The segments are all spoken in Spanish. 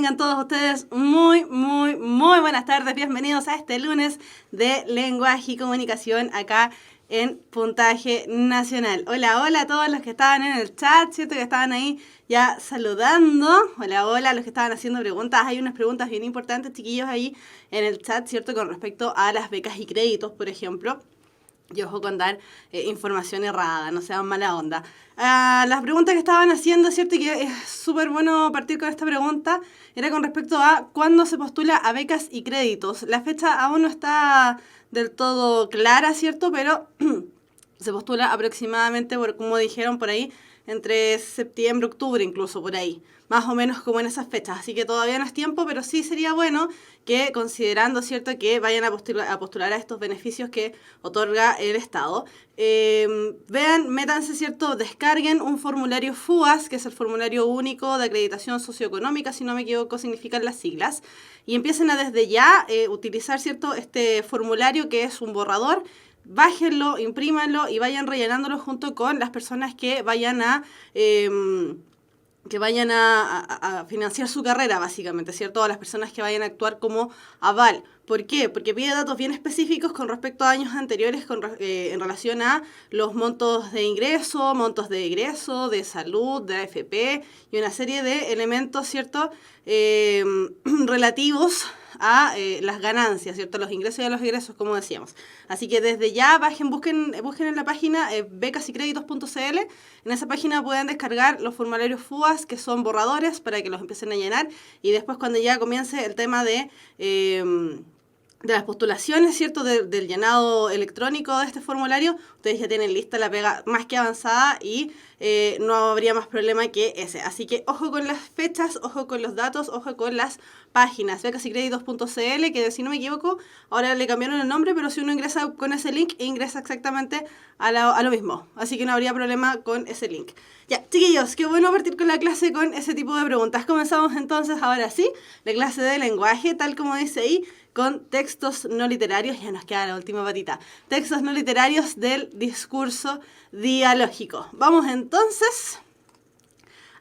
Tengan todos ustedes muy buenas tardes. Bienvenidos a este lunes de Lenguaje y Comunicación acá en Puntaje Nacional. Hola a todos los que estaban en el chat, ¿cierto? Que estaban ahí ya saludando. Hola a los que estaban haciendo preguntas. Hay unas preguntas bien importantes, chiquillos, ahí en el chat, ¿cierto? Con respecto a las becas y créditos, por ejemplo. Y ojo con dar información errada, no sean mala onda. Las preguntas que estaban haciendo, ¿cierto? Y que es súper bueno partir con esta pregunta, era con respecto a cuándo se postula a becas y créditos. La fecha aún no está del todo clara, ¿cierto? Pero se postula aproximadamente, como dijeron por ahí, entre septiembre, octubre incluso, por ahí. Más o menos como en esas fechas. Así que todavía no es tiempo, pero sí sería bueno que, considerando, ¿cierto?, que vayan a postular a estos beneficios que otorga el Estado, vean, métanse, ¿cierto?, descarguen un formulario FUAS, que es el formulario único de acreditación socioeconómica, si no me equivoco, significan las siglas, y empiecen a desde ya utilizar, ¿cierto?, este formulario que es un borrador. Bájenlo, imprímanlo y vayan rellenándolo junto con las personas que vayan a financiar su carrera, básicamente, ¿cierto? A las personas que vayan a actuar como aval. ¿Por qué? Porque pide datos bien específicos con respecto a años anteriores en relación a los montos de ingreso, montos de egreso, de salud, de AFP y una serie de elementos, ¿cierto? Relativos a las ganancias, ¿cierto? Los ingresos y a los egresos, como decíamos. Así que desde ya busquen en la página becasycreditos.cl. En esa página pueden descargar los formularios FUAS, que son borradores, para que los empiecen a llenar. Y después, cuando ya comience el tema de las postulaciones, ¿cierto?, del llenado electrónico de este formulario, ustedes ya tienen lista la pega más que avanzada y no habría más problema que ese. Así que ojo con las fechas, ojo con los datos, ojo con las páginas. Becasycreditos.cl, que si no me equivoco, ahora le cambiaron el nombre, pero si uno ingresa con ese link, ingresa exactamente a lo mismo. Así que no habría problema con ese link. Ya, chiquillos, qué bueno partir con la clase con ese tipo de preguntas. Comenzamos entonces, ahora sí, la clase de lenguaje, tal como dice ahí, con textos no literarios. Ya nos queda la última patita. Textos no literarios del discurso dialógico. Vamos entonces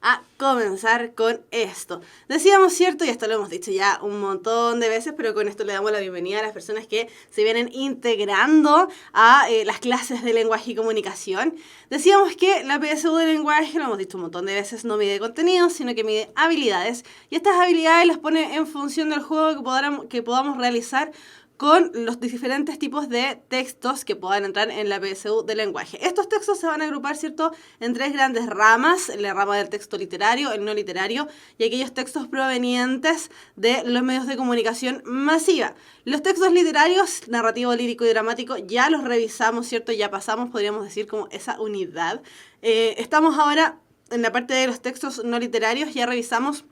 a comenzar con esto. Decíamos, ¿cierto? Y esto lo hemos dicho ya un montón de veces, pero con esto le damos la bienvenida a las personas que se vienen integrando a las clases de lenguaje y comunicación. Decíamos que la PSU de lenguaje, lo hemos dicho un montón de veces, no mide contenidos, sino que mide habilidades. Y estas habilidades las pone en función del juego que podamos realizar con los diferentes tipos de textos que puedan entrar en la PSU de lenguaje. Estos textos se van a agrupar, ¿cierto?, en tres grandes ramas: la rama del texto literario, el no literario y aquellos textos provenientes de los medios de comunicación masiva. Los textos literarios, narrativo, lírico y dramático, ya los revisamos, ¿cierto? Ya pasamos, podríamos decir, como esa unidad. Estamos ahora en la parte de los textos no literarios, ya revisamos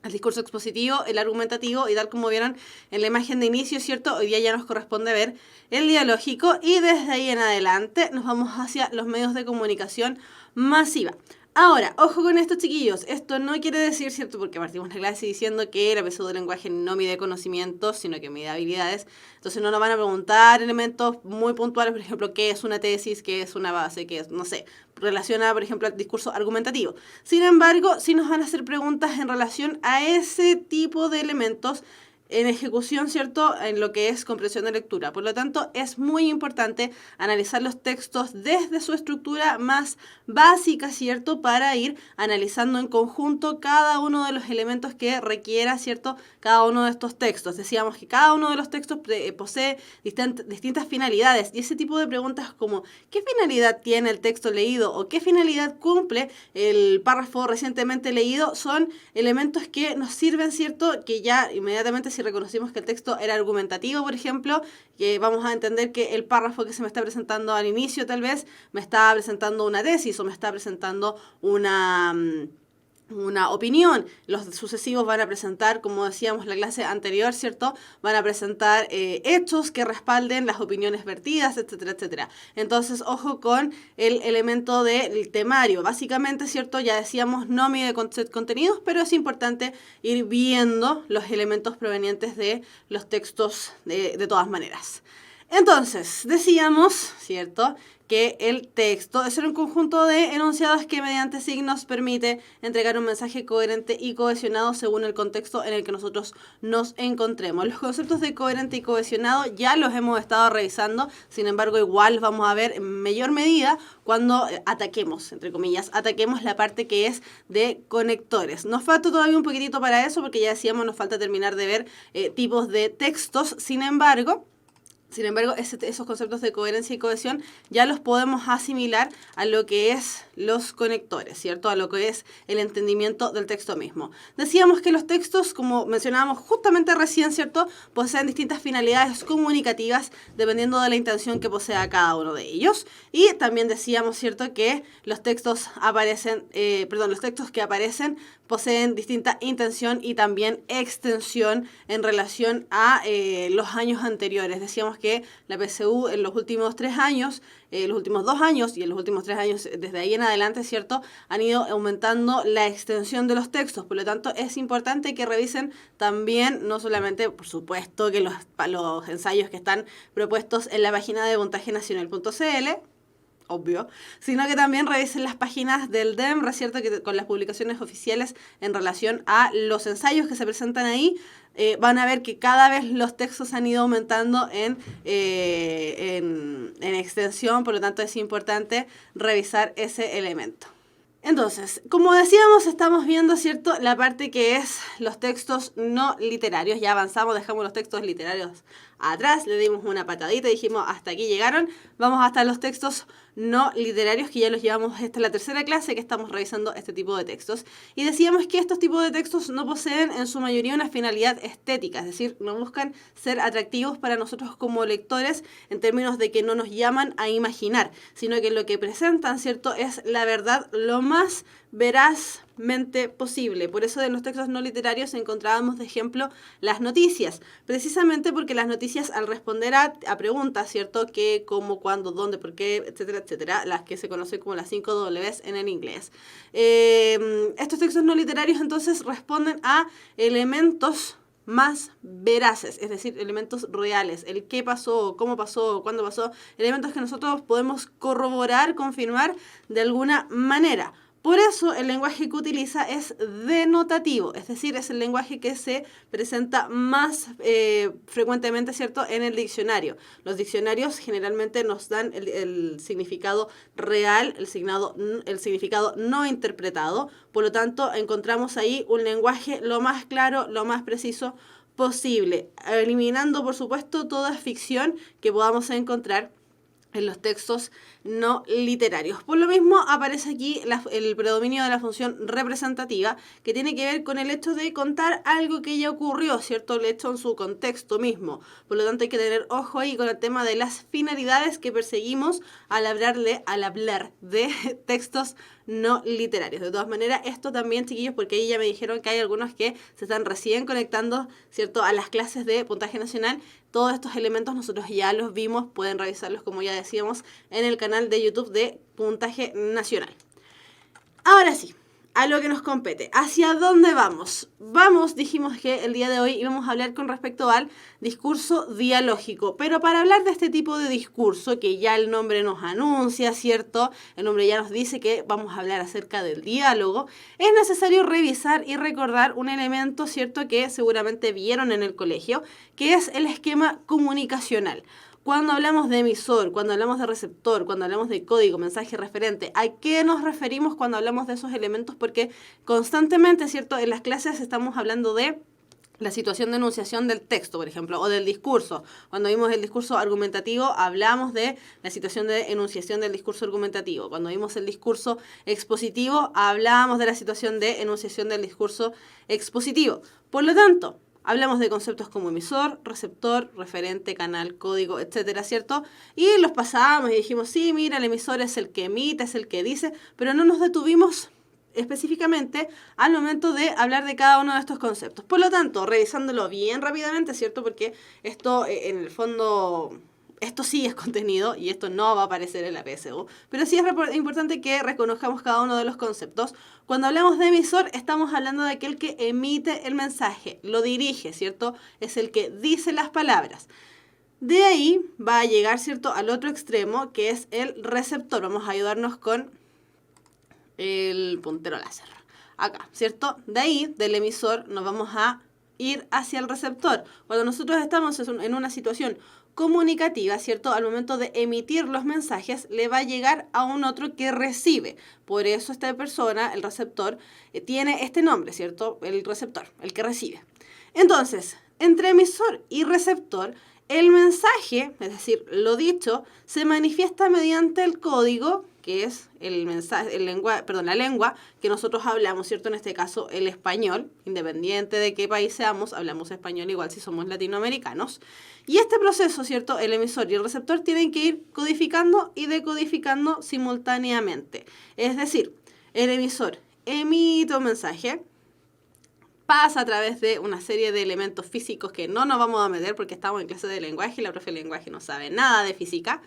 el discurso expositivo, el argumentativo y tal como vieron en la imagen de inicio, ¿cierto? Hoy día ya nos corresponde ver el dialógico y desde ahí en adelante nos vamos hacia los medios de comunicación masiva. Ahora, ojo con esto, chiquillos. Esto no quiere decir, ¿cierto?, porque partimos la clase diciendo que la PSU de lenguaje no mide conocimientos, sino que mide habilidades. Entonces no nos van a preguntar elementos muy puntuales, por ejemplo, qué es una tesis, qué es una base, qué es, no sé, relacionada, por ejemplo, al discurso argumentativo. Sin embargo, sí nos van a hacer preguntas en relación a ese tipo de elementos en ejecución, ¿cierto?, en lo que es comprensión de lectura. Por lo tanto, es muy importante analizar los textos desde su estructura más básica, ¿cierto?, para ir analizando en conjunto cada uno de los elementos que requiera, ¿cierto?, cada uno de estos textos. Decíamos que cada uno de los textos posee distintas finalidades, y ese tipo de preguntas como ¿qué finalidad tiene el texto leído? O ¿qué finalidad cumple el párrafo recientemente leído? Son elementos que nos sirven, ¿cierto?, que ya inmediatamente, si reconocimos que el texto era argumentativo, por ejemplo, que vamos a entender que el párrafo que se me está presentando al inicio tal vez me está presentando una tesis o me está presentando una opinión. Los sucesivos van a presentar, como decíamos en la clase anterior, ¿cierto?, van a presentar hechos que respalden las opiniones vertidas, etcétera, etcétera. Entonces, ojo con el elemento del temario. Básicamente, ¿cierto?, ya decíamos, no mide contenidos, pero es importante ir viendo los elementos provenientes de los textos de todas maneras. Entonces, decíamos, ¿cierto?, que el texto es un conjunto de enunciados que mediante signos permite entregar un mensaje coherente y cohesionado según el contexto en el que nosotros nos encontremos. Los conceptos de coherente y cohesionado ya los hemos estado revisando, sin embargo igual vamos a ver en mayor medida cuando ataquemos, entre comillas, ataquemos la parte que es de conectores. Nos falta todavía un poquitito para eso porque ya decíamos, nos falta terminar de ver tipos de textos, sin embargo, esos conceptos de coherencia y cohesión ya los podemos asimilar a lo que es los conectores, ¿cierto? A lo que es el entendimiento del texto mismo. Decíamos que los textos, como mencionábamos justamente recién, ¿cierto?, poseen distintas finalidades comunicativas dependiendo de la intención que posea cada uno de ellos. Y también decíamos, ¿cierto?, que los textos los textos que aparecen poseen distinta intención y también extensión en relación a los años anteriores. Decíamos que la PSU en los últimos 3 años, los últimos 2 años y en los últimos 3 años desde ahí en adelante, ¿cierto?, han ido aumentando la extensión de los textos. Por lo tanto, es importante que revisen también, no solamente, por supuesto, que los ensayos que están propuestos en la página de puntajenacional.cl, obvio, sino que también revisen las páginas del DEMRE, ¿cierto?, que con las publicaciones oficiales en relación a los ensayos que se presentan ahí, van a ver que cada vez los textos han ido aumentando en extensión, por lo tanto es importante revisar ese elemento. Entonces, como decíamos, estamos viendo, ¿cierto?, la parte que es los textos no literarios. Ya avanzamos, dejamos los textos literarios atrás, le dimos una patadita y dijimos, hasta aquí llegaron. Vamos hasta los textos no literarios, que ya los llevamos, esta es la tercera clase que estamos revisando este tipo de textos. Y decíamos que estos tipos de textos no poseen en su mayoría una finalidad estética, es decir, no buscan ser atractivos para nosotros como lectores en términos de que no nos llaman a imaginar, sino que lo que presentan, ¿cierto?, es la verdad lo más verazmente posible. Por eso en los textos no literarios encontrábamos de ejemplo las noticias, precisamente porque las noticias, al responder a preguntas, ¿cierto?, qué, cómo, cuándo, dónde, por qué, etcétera, etcétera, las que se conocen como las 5 Ws en el inglés. Estos textos no literarios entonces responden a elementos más veraces, es decir, elementos reales, el qué pasó, cómo pasó, cuándo pasó, elementos que nosotros podemos corroborar, confirmar de alguna manera. Por eso el lenguaje que utiliza es denotativo, es decir, es el lenguaje que se presenta más frecuentemente, ¿cierto?, en el diccionario. Los diccionarios generalmente nos dan el significado real, el significado no interpretado. Por lo tanto, encontramos ahí un lenguaje lo más claro, lo más preciso posible, eliminando, por supuesto, toda ficción que podamos encontrar en los textos no literarios. Por lo mismo aparece aquí el predominio de la función representativa, que tiene que ver con el hecho de contar algo que ya ocurrió, ¿cierto?, el hecho en su contexto mismo. Por lo tanto hay que tener ojo ahí con el tema de las finalidades que perseguimos al hablar de textos no literarios. De todas maneras, esto también, chiquillos, porque ahí ya me dijeron que hay algunos que se están recién conectando, ¿cierto?, a las clases de puntaje nacional. Todos estos elementos nosotros ya los vimos, pueden revisarlos, como ya decíamos, en el canal de YouTube de Puntaje Nacional. Ahora sí, a lo que nos compete. ¿Hacia dónde vamos? Dijimos que el día de hoy íbamos a hablar con respecto al discurso dialógico, pero para hablar de este tipo de discurso, que ya el nombre nos anuncia, ¿cierto?, el nombre ya nos dice que vamos a hablar acerca del diálogo, es necesario revisar y recordar un elemento, ¿cierto?, que seguramente vieron en el colegio, que es el esquema comunicacional. Cuando hablamos de emisor, cuando hablamos de receptor, cuando hablamos de código, mensaje referente, ¿a qué nos referimos cuando hablamos de esos elementos? Porque constantemente, ¿cierto?, en las clases estamos hablando de la situación de enunciación del texto, por ejemplo, o del discurso. Cuando vimos el discurso argumentativo, hablamos de la situación de enunciación del discurso argumentativo. Cuando vimos el discurso expositivo, hablábamos de la situación de enunciación del discurso expositivo. Por lo tanto, hablamos de conceptos como emisor, receptor, referente, canal, código, etcétera, ¿cierto? Y los pasábamos y dijimos, sí, mira, el emisor es el que emite, es el que dice, pero no nos detuvimos específicamente al momento de hablar de cada uno de estos conceptos. Por lo tanto, revisándolo bien rápidamente, ¿cierto? Porque esto, en el fondo, esto sí es contenido y esto no va a aparecer en la PSU, pero sí es importante que reconozcamos cada uno de los conceptos. Cuando hablamos de emisor, estamos hablando de aquel que emite el mensaje, lo dirige, ¿cierto? Es el que dice las palabras. De ahí va a llegar, ¿cierto?, al otro extremo, que es el receptor. Vamos a ayudarnos con el puntero láser. Acá, ¿cierto? De ahí, del emisor, nos vamos a ir hacia el receptor. Cuando nosotros estamos en una situación comunicativa, ¿cierto? Al momento de emitir los mensajes, le va a llegar a un otro que recibe. Por eso esta persona, el receptor, tiene este nombre, ¿cierto? El receptor, el que recibe. Entonces, entre emisor y receptor, el mensaje, es decir, lo dicho, se manifiesta mediante el código, que es el mensaje, la lengua que nosotros hablamos, ¿cierto? En este caso, el español, independiente de qué país seamos, hablamos español igual si somos latinoamericanos. Y este proceso, ¿cierto? El emisor y el receptor tienen que ir codificando y decodificando simultáneamente. Es decir, el emisor emite un mensaje, pasa a través de una serie de elementos físicos que no nos vamos a meter porque estamos en clase de lenguaje y la profe de lenguaje no sabe nada de física.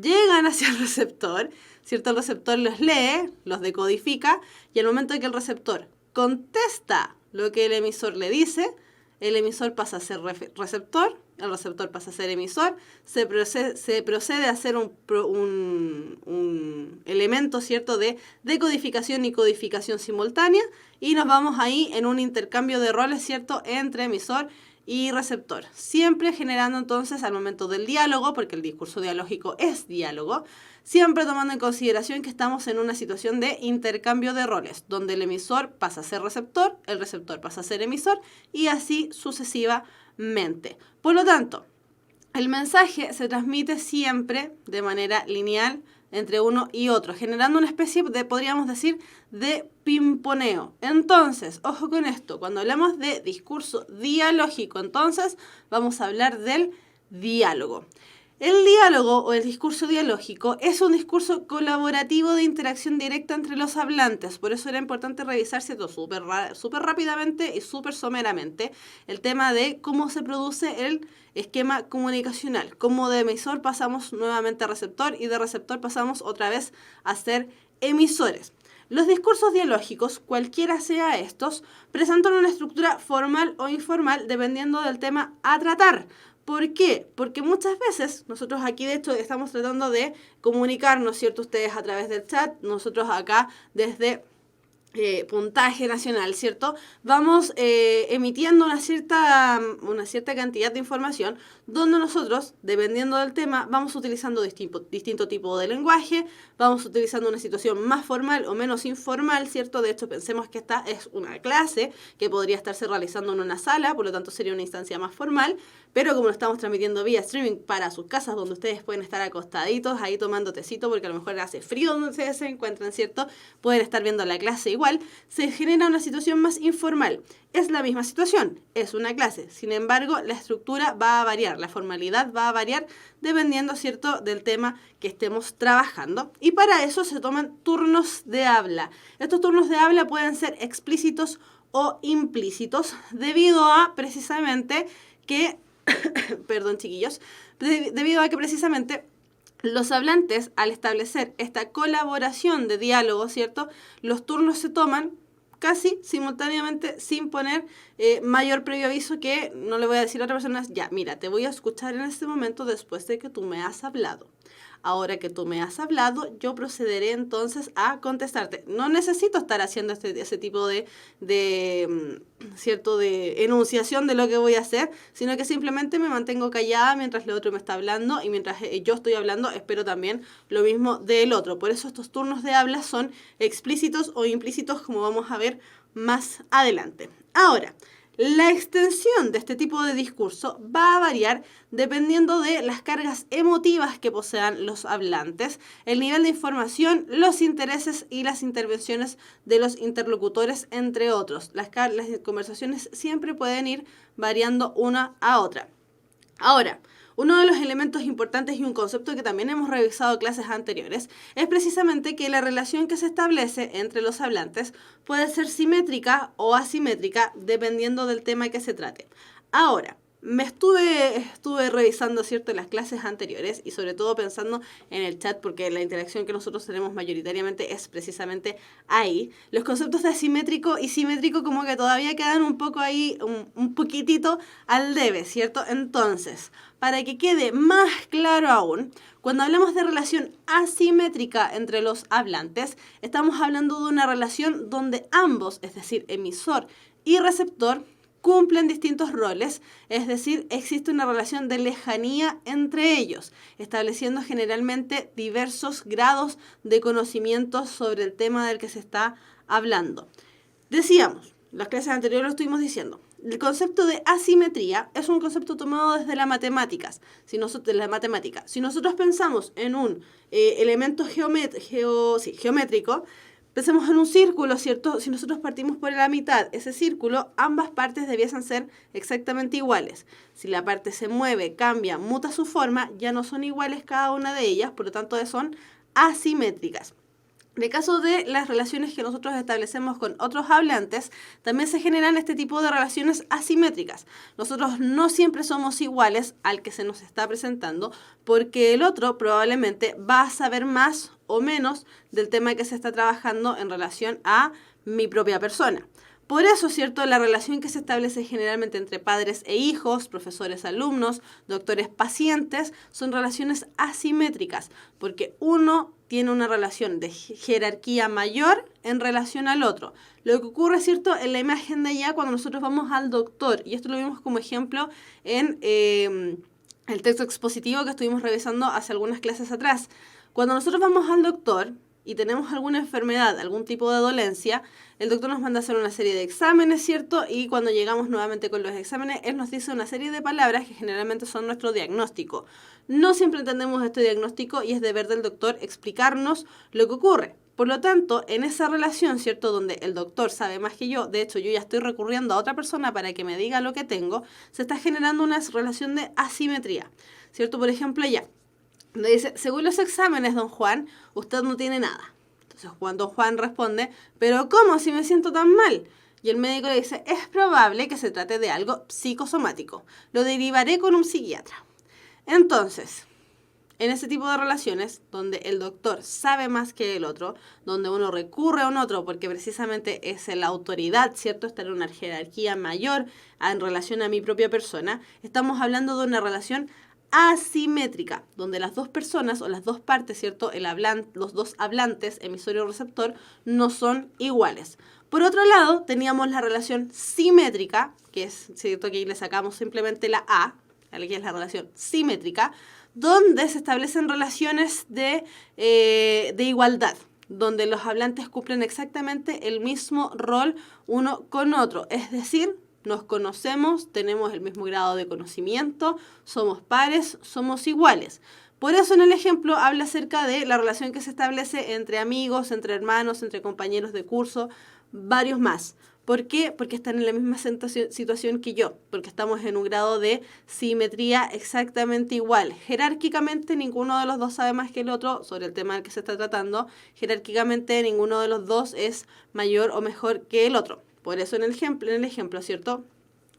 Llegan hacia el receptor, ¿cierto? El receptor los lee, los decodifica y al momento en que el receptor contesta lo que el emisor le dice, el emisor pasa a ser receptor, el receptor pasa a ser emisor, se procede a hacer un elemento, ¿cierto?, de decodificación y codificación simultánea y nos vamos ahí en un intercambio de roles, ¿cierto?, entre emisor y receptor. Siempre generando entonces al momento del diálogo, porque el discurso dialógico es diálogo, siempre tomando en consideración que estamos en una situación de intercambio de roles, donde el emisor pasa a ser receptor, el receptor pasa a ser emisor y así sucesivamente. Por lo tanto, el mensaje se transmite siempre de manera lineal entre uno y otro, generando una especie de, podríamos decir, de pimponeo. Entonces, ojo con esto, cuando hablamos de discurso dialógico, entonces vamos a hablar del diálogo. El diálogo o el discurso dialógico es un discurso colaborativo de interacción directa entre los hablantes. Por eso era importante revisar, ¿cierto?, súper rápidamente y súper someramente el tema de cómo se produce el esquema comunicacional. Cómo de emisor pasamos nuevamente a receptor y de receptor pasamos otra vez a ser emisores. Los discursos dialógicos, cualquiera sea estos, presentan una estructura formal o informal dependiendo del tema a tratar. ¿Por qué? Porque muchas veces, nosotros aquí de hecho estamos tratando de comunicarnos, ¿cierto? Ustedes a través del chat, nosotros acá desde puntaje nacional, ¿cierto? Vamos emitiendo una cierta cantidad de información donde nosotros, dependiendo del tema, vamos utilizando distinto tipo de lenguaje, vamos utilizando una situación más formal o menos informal, ¿cierto? De hecho, pensemos que esta es una clase que podría estarse realizando en una sala, por lo tanto sería una instancia más formal, pero como lo estamos transmitiendo vía streaming para sus casas, donde ustedes pueden estar acostaditos ahí tomando tecito, porque a lo mejor hace frío donde ustedes se encuentran, ¿cierto? Pueden estar viendo la clase igual, se genera una situación más informal. Es la misma situación, es una clase. Sin embargo, la estructura va a variar, la formalidad va a variar dependiendo, ¿cierto?, del tema que estemos trabajando. Y para eso se toman turnos de habla. Estos turnos de habla pueden ser explícitos o implícitos debido a precisamente que, perdón chiquillos, debido a que precisamente los hablantes, al establecer esta colaboración de diálogo, ¿cierto?, los turnos se toman casi simultáneamente sin poner mayor previo aviso que no le voy a decir a otra persona, ya, mira, te voy a escuchar en este momento después de que tú me has hablado. Ahora que tú me has hablado, yo procederé entonces a contestarte. No necesito estar haciendo ese tipo de enunciación de lo que voy a hacer, sino que simplemente me mantengo callada mientras el otro me está hablando y mientras yo estoy hablando, espero también lo mismo del otro. Por eso estos turnos de habla son explícitos o implícitos, como vamos a ver más adelante. Ahora, la extensión de este tipo de discurso va a variar dependiendo de las cargas emotivas que posean los hablantes, el nivel de información, los intereses y las intervenciones de los interlocutores, entre otros. Las conversaciones siempre pueden ir variando una a otra. Ahora, uno de los elementos importantes y un concepto que también hemos revisado en clases anteriores es precisamente que la relación que se establece entre los hablantes puede ser simétrica o asimétrica dependiendo del tema que se trate. Ahora, Estuve revisando, ¿cierto?, las clases anteriores y sobre todo pensando en el chat, porque la interacción que nosotros tenemos mayoritariamente es precisamente ahí. Los conceptos de asimétrico y simétrico como que todavía quedan un poco ahí, un poquitito al debe, ¿cierto? Entonces, para que quede más claro aún, cuando hablamos de relación asimétrica entre los hablantes, estamos hablando de una relación donde ambos, es decir, emisor y receptor, cumplen distintos roles, es decir, existe una relación de lejanía entre ellos, estableciendo generalmente diversos grados de conocimiento sobre el tema del que se está hablando. Decíamos, las clases anteriores lo estuvimos diciendo, el concepto de asimetría es un concepto tomado desde las matemáticas. Si nosotros pensamos en un elemento geométrico, pensemos en un círculo, ¿cierto? Si nosotros partimos por la mitad, ese círculo, ambas partes debiesen ser exactamente iguales. Si la parte se mueve, cambia, muta su forma, ya no son iguales cada una de ellas, por lo tanto son asimétricas. En el caso de las relaciones que nosotros establecemos con otros hablantes, también se generan este tipo de relaciones asimétricas. Nosotros no siempre somos iguales al que se nos está presentando, porque el otro probablemente va a saber más o menos del tema que se está trabajando en relación a mi propia persona. Por eso, ¿cierto?, la relación que se establece generalmente entre padres e hijos, profesores, alumnos, doctores, pacientes, son relaciones asimétricas, porque uno tiene una relación de jerarquía mayor en relación al otro. Lo que ocurre, ¿cierto?, en la imagen de allá cuando nosotros vamos al doctor, y esto lo vimos como ejemplo en el texto expositivo que estuvimos revisando hace algunas clases atrás. Cuando nosotros vamos al doctor y tenemos alguna enfermedad, algún tipo de dolencia, el doctor nos manda a hacer una serie de exámenes, ¿cierto? Y cuando llegamos nuevamente con los exámenes, él nos dice una serie de palabras que generalmente son nuestro diagnóstico. No siempre entendemos este diagnóstico y es deber del doctor explicarnos lo que ocurre. Por lo tanto, en esa relación, ¿cierto?, donde el doctor sabe más que yo, de hecho yo ya estoy recurriendo a otra persona para que me diga lo que tengo, se está generando una relación de asimetría, ¿cierto? Por ejemplo, ya, le dice, según los exámenes, don Juan, usted no tiene nada. Entonces don Juan responde, pero ¿cómo si me siento tan mal? Y el médico le dice, es probable que se trate de algo psicosomático. Lo derivaré con un psiquiatra. Entonces, en ese tipo de relaciones, donde el doctor sabe más que el otro, donde uno recurre a un otro porque precisamente es la autoridad, ¿cierto? Está en una jerarquía mayor en relación a mi propia persona, estamos hablando de una relación asimétrica, donde las dos personas o las dos partes, ¿cierto?, los dos hablantes, emisor y receptor, no son iguales. Por otro lado, teníamos la relación simétrica, que es, ¿cierto?, que ahí le sacamos simplemente la A, que es la relación simétrica, donde se establecen relaciones de igualdad, donde los hablantes cumplen exactamente el mismo rol uno con otro, es decir, nos conocemos, tenemos el mismo grado de conocimiento, somos pares, somos iguales. Por eso en el ejemplo habla acerca de la relación que se establece entre amigos, entre hermanos, entre compañeros de curso, varios más. ¿Por qué? Porque están en la misma situación que yo, porque estamos en un grado de simetría exactamente igual. Jerárquicamente ninguno de los dos sabe más que el otro sobre el tema del que se está tratando. Jerárquicamente ninguno de los dos es mayor o mejor que el otro. Por eso en el ejemplo, ¿cierto?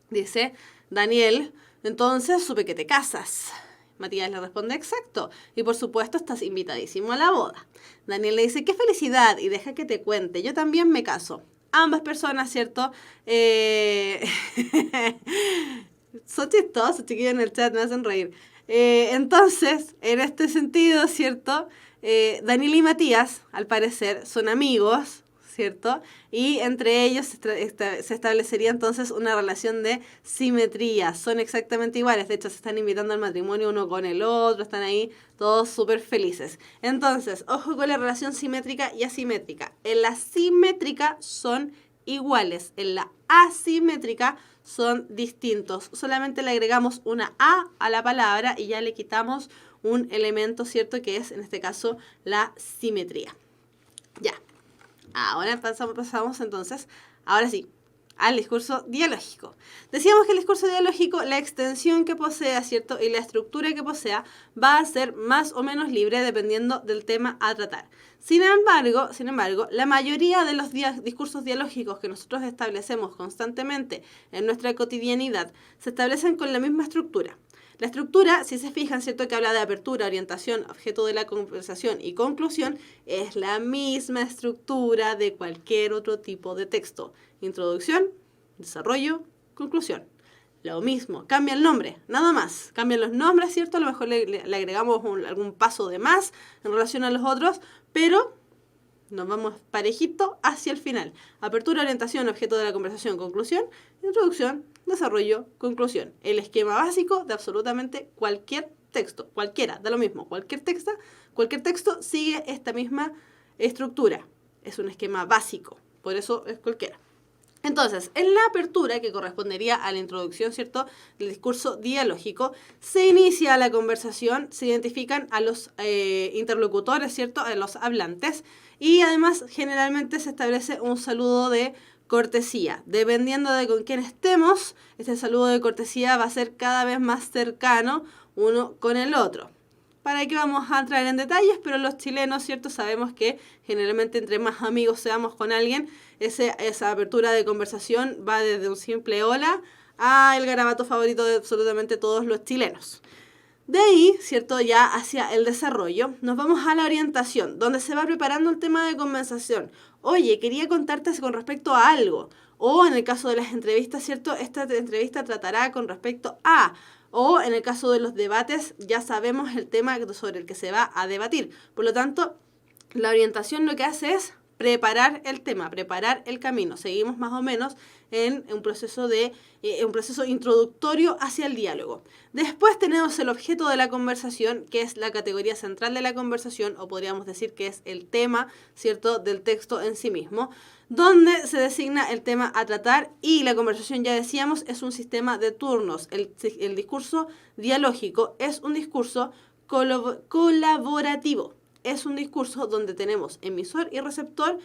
Dice, Daniel, entonces supe que te casas. Matías le responde, exacto. Y por supuesto estás invitadísimo a la boda. Daniel le dice, qué felicidad, y deja que te cuente, yo también me caso. Ambas personas, ¿cierto? Son chistosos, chiquillos, en el chat, me hacen reír. Entonces, en este sentido, ¿cierto? Daniel y Matías, al parecer, son amigos, ¿cierto? Y entre ellos se establecería entonces una relación de simetría. Son exactamente iguales. De hecho, se están invitando al matrimonio uno con el otro. Están ahí todos súper felices. Entonces, ojo con la relación simétrica y asimétrica. En la simétrica son iguales. En la asimétrica son distintos. Solamente le agregamos una A la palabra y ya le quitamos un elemento, ¿cierto? Que es, en este caso, la simetría. Ya. Ahora pasamos entonces, ahora sí, al discurso dialógico. Decíamos que el discurso dialógico, la extensión que posea, ¿cierto? Y la estructura que posea va a ser más o menos libre dependiendo del tema a tratar. Sin embargo, la mayoría de los discursos dialógicos que nosotros establecemos constantemente en nuestra cotidianidad se establecen con la misma estructura. La estructura, si se fijan, ¿cierto? Que habla de apertura, orientación, objeto de la conversación y conclusión, es la misma estructura de cualquier otro tipo de texto. Introducción, desarrollo, conclusión. Lo mismo, cambia el nombre, nada más. Cambian los nombres, ¿cierto? A lo mejor le agregamos algún paso de más en relación a los otros, pero nos vamos parejito hacia el final. Apertura, orientación, objeto de la conversación, conclusión, introducción, desarrollo, conclusión. El esquema básico de absolutamente cualquier texto, cualquiera, da lo mismo, cualquier texto sigue esta misma estructura. Es un esquema básico, por eso es cualquiera. Entonces, en la apertura, que correspondería a la introducción, ¿cierto?, del discurso dialógico, se inicia la conversación, se identifican a los interlocutores, ¿cierto?, a los hablantes, y además generalmente se establece un saludo de cortesía. Dependiendo de con quién estemos, este saludo de cortesía va a ser cada vez más cercano uno con el otro. ¿Para qué vamos a entrar en detalles? Pero los chilenos, ¿cierto? Sabemos que generalmente entre más amigos seamos con alguien, esa apertura de conversación va desde un simple hola a el garabato favorito de absolutamente todos los chilenos. De ahí, ¿cierto? Ya hacia el desarrollo, nos vamos a la orientación, donde se va preparando el tema de conversación. Oye, quería contarte con respecto a algo. O en el caso de las entrevistas, ¿cierto? Esta entrevista tratará con respecto a... O en el caso de los debates, ya sabemos el tema sobre el que se va a debatir. Por lo tanto, la orientación lo que hace es preparar el tema, preparar el camino. Seguimos más o menos en un proceso introductorio hacia el diálogo. Después tenemos el objeto de la conversación, que es la categoría central de la conversación, o podríamos decir que es el tema, ¿cierto?, del texto en sí mismo, donde se designa el tema a tratar, y la conversación, ya decíamos, es un sistema de turnos. El discurso dialógico es un discurso colaborativo. Es un discurso donde tenemos emisor y receptor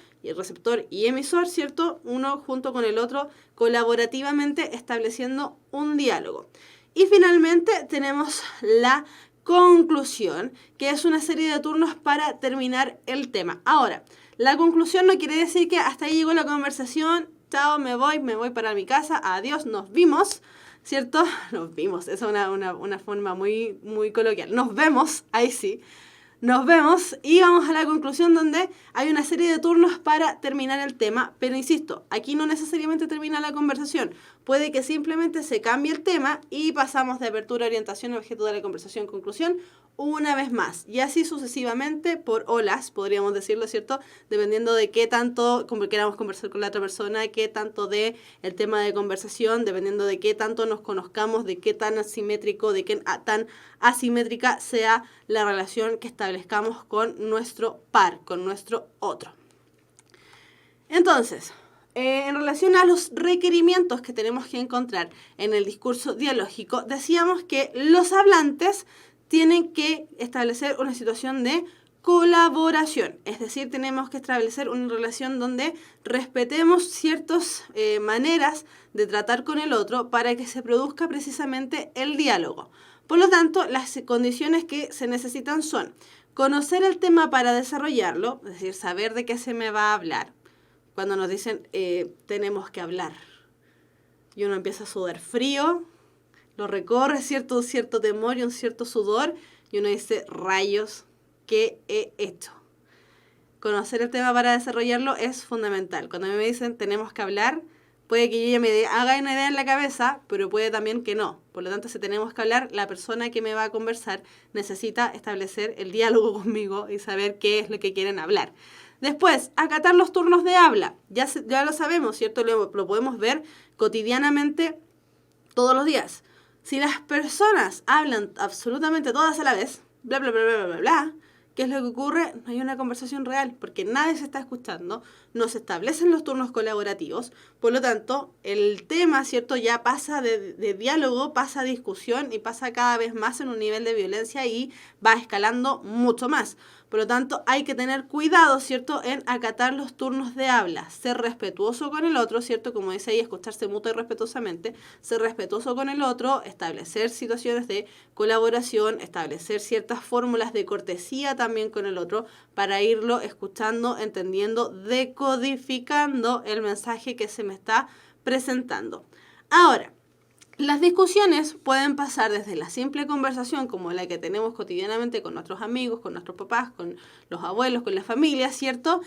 y emisor, ¿cierto? Uno junto con el otro, colaborativamente estableciendo un diálogo. Y finalmente tenemos la conclusión, que es una serie de turnos para terminar el tema. Ahora, la conclusión no quiere decir que hasta ahí llegó la conversación, chao, me voy para mi casa, adiós, nos vimos, ¿cierto? Nos vimos, esa es una forma muy, muy coloquial. Nos vemos, ahí sí. Nos vemos y vamos a la conclusión, donde hay una serie de turnos para terminar el tema, pero insisto, aquí no necesariamente termina la conversación. Puede que simplemente se cambie el tema y pasamos de apertura, orientación, objeto de la conversación, conclusión, una vez más. Y así sucesivamente por olas, podríamos decirlo, ¿cierto? Dependiendo de qué tanto queramos conversar con la otra persona, qué tanto de el tema de conversación, dependiendo de qué tanto nos conozcamos, de qué tan asimétrico, de qué tan asimétrica sea la relación que establezcamos con nuestro par, con nuestro otro. Entonces, en relación a los requerimientos que tenemos que encontrar en el discurso dialógico, decíamos que los hablantes tienen que establecer una situación de colaboración, es decir, tenemos que establecer una relación donde respetemos ciertas maneras de tratar con el otro para que se produzca precisamente el diálogo. Por lo tanto, las condiciones que se necesitan son conocer el tema para desarrollarlo, es decir, saber de qué se me va a hablar. Cuando nos dicen tenemos que hablar y uno empieza a sudar frío, lo recorre cierto temor y un cierto sudor, y uno dice, rayos, ¿qué he hecho? Conocer el tema para desarrollarlo es fundamental. Cuando me dicen tenemos que hablar, puede que yo ya me haga una idea en la cabeza, pero puede también que no. Por lo tanto, si tenemos que hablar, la persona que me va a conversar necesita establecer el diálogo conmigo y saber qué es lo que quieren hablar. Después, acatar los turnos de habla. Ya lo sabemos, ¿cierto? Lo podemos ver cotidianamente todos los días. Si las personas hablan absolutamente todas a la vez, bla, bla, bla, bla, bla, bla, ¿Qué es lo que ocurre? No hay una conversación real, porque nadie se está escuchando, no se establecen los turnos colaborativos, por lo tanto, el tema, ¿cierto?, ya pasa de diálogo, pasa a discusión y pasa cada vez más en un nivel de violencia y va escalando mucho más. Por lo tanto, hay que tener cuidado, ¿cierto?, en acatar los turnos de habla, ser respetuoso con el otro, ¿cierto?, como dice ahí, escucharse mutuo y respetuosamente, ser respetuoso con el otro, establecer situaciones de colaboración, establecer ciertas fórmulas de cortesía también con el otro para irlo escuchando, entendiendo, decodificando el mensaje que se me está presentando. Ahora, las discusiones pueden pasar desde la simple conversación como la que tenemos cotidianamente con nuestros amigos, con nuestros papás, con los abuelos, con la familia, ¿cierto?,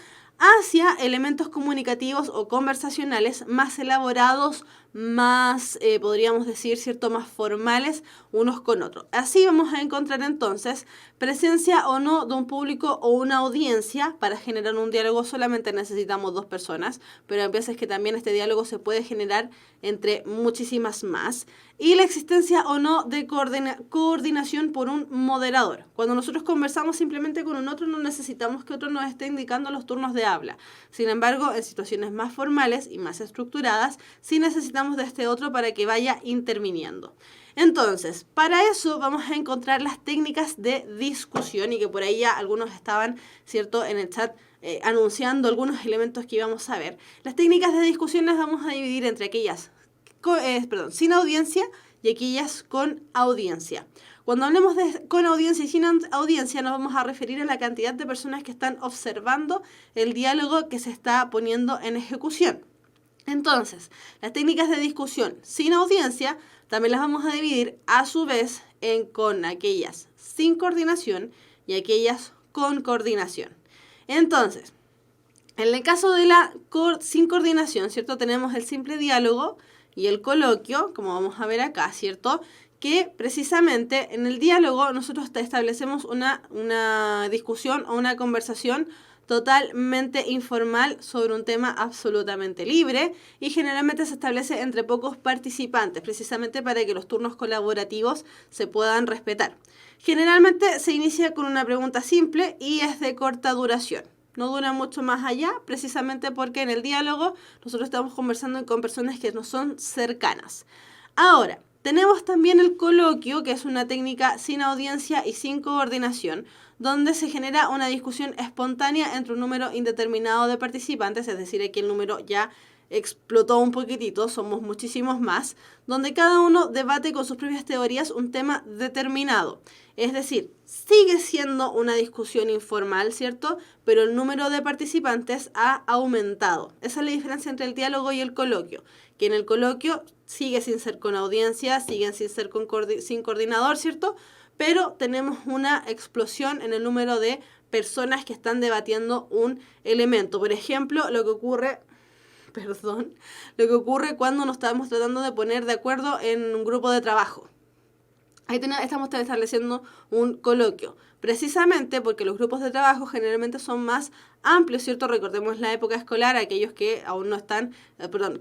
hacia elementos comunicativos o conversacionales más elaborados, más, podríamos decir, ¿cierto?, más formales unos con otros. Así vamos a encontrar entonces presencia o no de un público o una audiencia. Para generar un diálogo solamente necesitamos 2 personas, pero a veces que también este diálogo se puede generar entre muchísimas más. Y la existencia o no de coordinación por un moderador. Cuando nosotros conversamos simplemente con un otro, no necesitamos que otro nos esté indicando los turnos de habla. Sin embargo, en situaciones más formales y más estructuradas, sí necesitamos de este otro para que vaya interviniendo. Entonces, para eso vamos a encontrar las técnicas de discusión y que por ahí ya algunos estaban, ¿cierto?, en el chat anunciando algunos elementos que íbamos a ver. Las técnicas de discusión las vamos a dividir entre aquellas sin audiencia y aquellas con audiencia. Cuando hablemos de con audiencia y sin audiencia nos vamos a referir a la cantidad de personas que están observando el diálogo que se está poniendo en ejecución. Entonces, las técnicas de discusión sin audiencia también las vamos a dividir a su vez en con aquellas sin coordinación y aquellas con coordinación. Entonces, en el caso de la sin coordinación, ¿cierto?, tenemos el simple diálogo y el coloquio, como vamos a ver acá, ¿cierto?, que precisamente en el diálogo nosotros establecemos una discusión o una conversación totalmente informal sobre un tema absolutamente libre y generalmente se establece entre pocos participantes, precisamente para que los turnos colaborativos se puedan respetar. Generalmente se inicia con una pregunta simple y es de corta duración. No dura mucho más allá, precisamente porque en el diálogo nosotros estamos conversando con personas que nos son cercanas. Ahora, tenemos también el coloquio, que es una técnica sin audiencia y sin coordinación, donde se genera una discusión espontánea entre un número indeterminado de participantes, es decir, aquí el número ya explotó un poquitito, somos muchísimos más, donde cada uno debate con sus propias teorías un tema determinado. Es decir, sigue siendo una discusión informal, ¿cierto?, pero el número de participantes ha aumentado. Esa es la diferencia entre el diálogo y el coloquio, que en el coloquio sigue sin ser con audiencia, sigue sin ser sin coordinador, ¿cierto?, pero tenemos una explosión en el número de personas que están debatiendo un elemento. Por ejemplo, lo que ocurre cuando nos estamos tratando de poner de acuerdo en un grupo de trabajo. Ahí estamos estableciendo un coloquio, precisamente porque los grupos de trabajo generalmente son más amplios, ¿cierto? Recordemos la época escolar, aquellos que aún no están,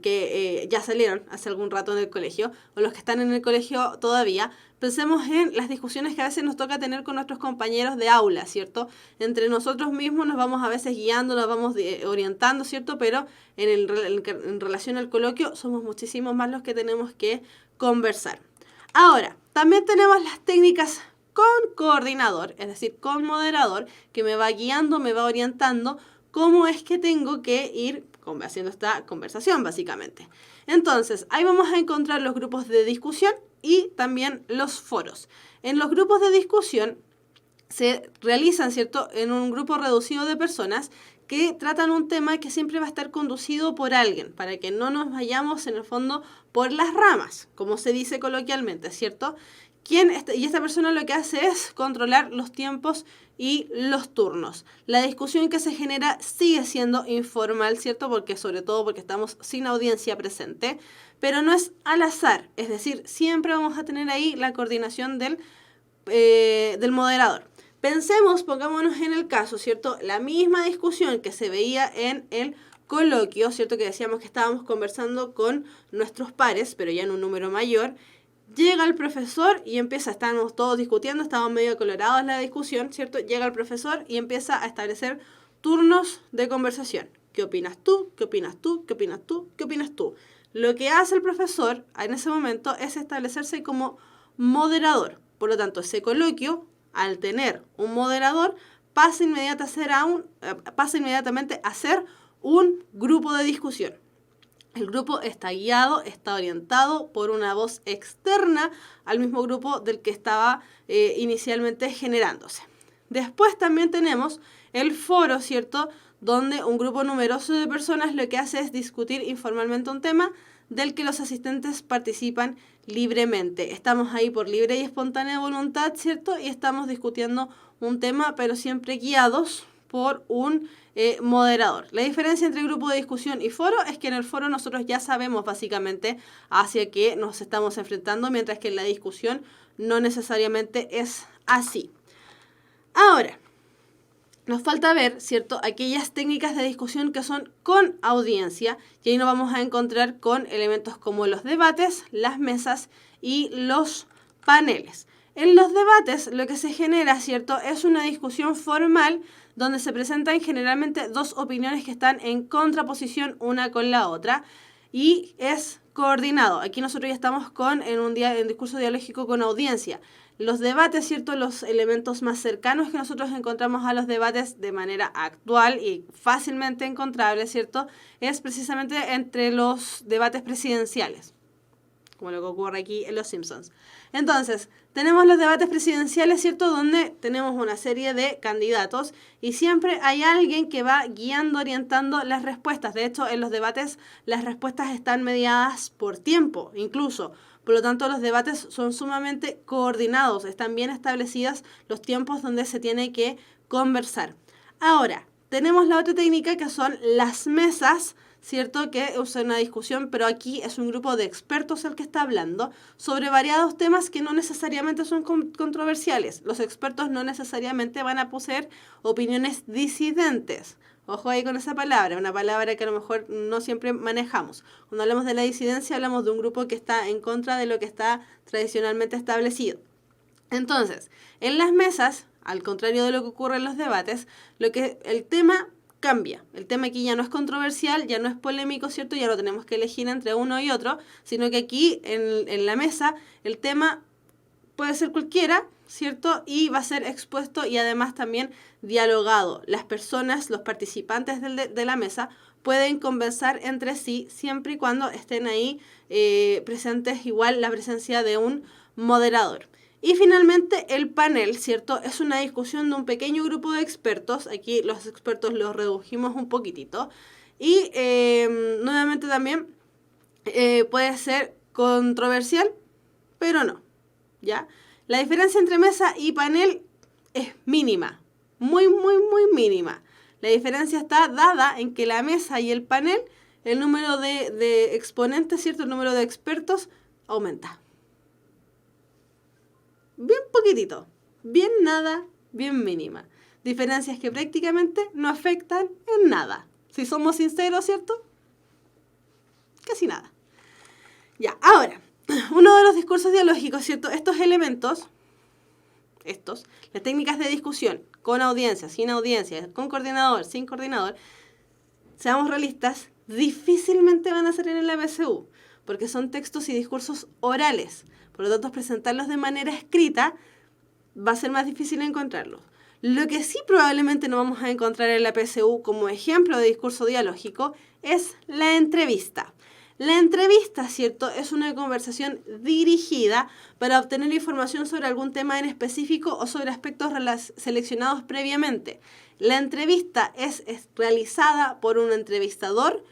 que ya salieron hace algún rato del colegio, o los que están en el colegio todavía. Pensemos en las discusiones que a veces nos toca tener con nuestros compañeros de aula, ¿cierto? Entre nosotros mismos nos vamos a veces guiando, nos vamos orientando, ¿cierto? Pero en relación al coloquio somos muchísimos más los que tenemos que conversar. Ahora, también tenemos las técnicas con coordinador, es decir, con moderador, que me va guiando, me va orientando cómo es que tengo que ir haciendo esta conversación, básicamente. Entonces, ahí vamos a encontrar los grupos de discusión y también los foros. En los grupos de discusión se realizan, ¿cierto?, en un grupo reducido de personas que tratan un tema que siempre va a estar conducido por alguien, para que no nos vayamos en el fondo por las ramas, como se dice coloquialmente, ¿cierto? Y esta persona lo que hace es controlar los tiempos y los turnos. La discusión que se genera sigue siendo informal, ¿cierto? Sobre todo porque estamos sin audiencia presente, pero no es al azar, es decir, siempre vamos a tener ahí la coordinación del moderador. Pensemos, pongámonos en el caso, ¿cierto? La misma discusión que se veía en el coloquio, ¿cierto? Que decíamos que estábamos conversando con nuestros pares, pero ya en un número mayor. Llega el profesor y estamos todos discutiendo, estamos medio colorados en la discusión, ¿cierto? Llega el profesor y empieza a establecer turnos de conversación. ¿Qué opinas tú? ¿Qué opinas tú? ¿Qué opinas tú? ¿Qué opinas tú? Lo que hace el profesor en ese momento es establecerse como moderador. Por lo tanto, ese coloquio, al tener un moderador, pasa inmediatamente a ser un grupo de discusión. El grupo está guiado, está orientado por una voz externa al mismo grupo del que estaba inicialmente generándose. Después también tenemos el foro, ¿cierto?, donde un grupo numeroso de personas lo que hace es discutir informalmente un tema del que los asistentes participan libremente. Estamos ahí por libre y espontánea voluntad, ¿cierto? Y estamos discutiendo un tema, pero siempre guiados por un moderador. La diferencia entre grupo de discusión y foro es que en el foro nosotros ya sabemos básicamente hacia qué nos estamos enfrentando, mientras que en la discusión no necesariamente es así. Ahora, nos falta ver, ¿cierto?, aquellas técnicas de discusión que son con audiencia, y ahí nos vamos a encontrar con elementos como los debates, las mesas y los paneles. En los debates lo que se genera, ¿cierto?, es una discusión formal donde se presentan generalmente dos opiniones que están en contraposición una con la otra y es coordinado. Aquí nosotros ya estamos en discurso dialógico con audiencia. Los debates, ¿cierto?, los elementos más cercanos que nosotros encontramos a los debates de manera actual y fácilmente encontrable, ¿cierto?, es precisamente entre los debates presidenciales, como lo que ocurre aquí en Los Simpsons. Entonces, tenemos los debates presidenciales, ¿cierto?, donde tenemos una serie de candidatos y siempre hay alguien que va guiando, orientando las respuestas. De hecho, en los debates las respuestas están mediadas por tiempo, incluso. Por lo tanto, los debates son sumamente coordinados, están bien establecidos los tiempos donde se tiene que conversar. Ahora, tenemos la otra técnica que son las mesas, ¿cierto?, que es una discusión, pero aquí es un grupo de expertos el que está hablando sobre variados temas que no necesariamente son controversiales. Los expertos no necesariamente van a poseer opiniones disidentes. Ojo ahí con esa palabra, una palabra que a lo mejor no siempre manejamos. Cuando hablamos de la disidencia hablamos de un grupo que está en contra de lo que está tradicionalmente establecido. Entonces, en las mesas, al contrario de lo que ocurre en los debates, el tema cambia. El tema aquí ya no es controversial, ya no es polémico, ¿cierto? Ya no tenemos que elegir entre uno y otro, sino que aquí en la mesa el tema puede ser cualquiera, ¿cierto? Y va a ser expuesto y además también dialogado. Las personas, los participantes de la mesa pueden conversar entre sí siempre y cuando estén ahí presentes igual la presencia de un moderador. Y finalmente el panel, ¿cierto? Es una discusión de un pequeño grupo de expertos. Aquí los expertos los redujimos un poquitito. Y nuevamente también puede ser controversial, pero no, ¿ya? La diferencia entre mesa y panel es mínima, muy, muy, muy mínima. La diferencia está dada en que la mesa y el panel, el número de exponentes, ¿cierto? El número de expertos aumenta. Bien poquitito, bien nada, bien mínima. Diferencias que prácticamente no afectan en nada. Si somos sinceros, ¿cierto? Casi nada. Ya, ahora, uno de los discursos dialógicos, ¿cierto? Estos elementos, las técnicas de discusión, con audiencia, sin audiencia, con coordinador, sin coordinador, seamos realistas, difícilmente van a ser en la PSU, porque son textos y discursos orales. Por lo tanto, presentarlos de manera escrita va a ser más difícil encontrarlos. Lo que sí probablemente no vamos a encontrar en la PSU como ejemplo de discurso dialógico es la entrevista. La entrevista, ¿cierto?, es una conversación dirigida para obtener información sobre algún tema en específico o sobre aspectos seleccionados previamente. La entrevista es realizada por un entrevistador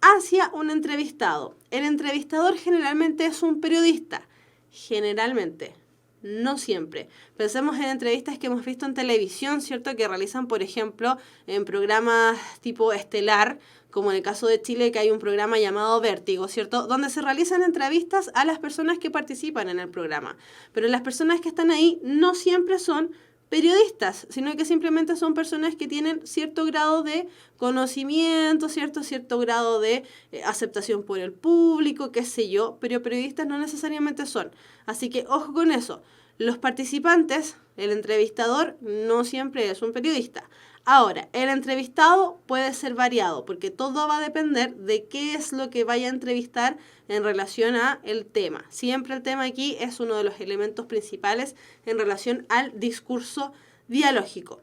hacia un entrevistado. El entrevistador generalmente es un periodista. Generalmente, no siempre. Pensemos en entrevistas que hemos visto en televisión, ¿cierto?, que realizan, por ejemplo, en programas tipo estelar, como en el caso de Chile, que hay un programa llamado Vértigo, ¿cierto?, donde se realizan entrevistas a las personas que participan en el programa. Pero las personas que están ahí no siempre son periodistas, sino que simplemente son personas que tienen cierto grado de conocimiento, cierto grado de aceptación por el público, qué sé yo, pero periodistas no necesariamente son. Así que ojo con eso. Los participantes, el entrevistador, no siempre es un periodista. Ahora, el entrevistado puede ser variado, porque todo va a depender de qué es lo que vaya a entrevistar en relación a el tema. Siempre el tema aquí es uno de los elementos principales en relación al discurso dialógico.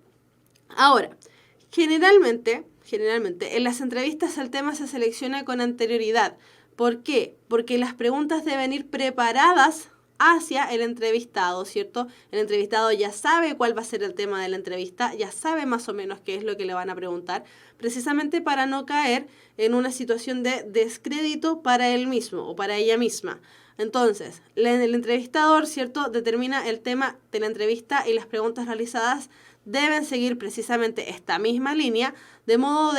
Ahora, generalmente, en las entrevistas el tema se selecciona con anterioridad. ¿Por qué? Porque las preguntas deben ir preparadas hacia el entrevistado, ¿cierto? El entrevistado ya sabe cuál va a ser el tema de la entrevista, ya sabe más o menos qué es lo que le van a preguntar, precisamente para no caer en una situación de descrédito para él mismo o para ella misma. Entonces, el entrevistador, ¿cierto?, determina el tema de la entrevista y las preguntas realizadas deben seguir precisamente esta misma línea de modo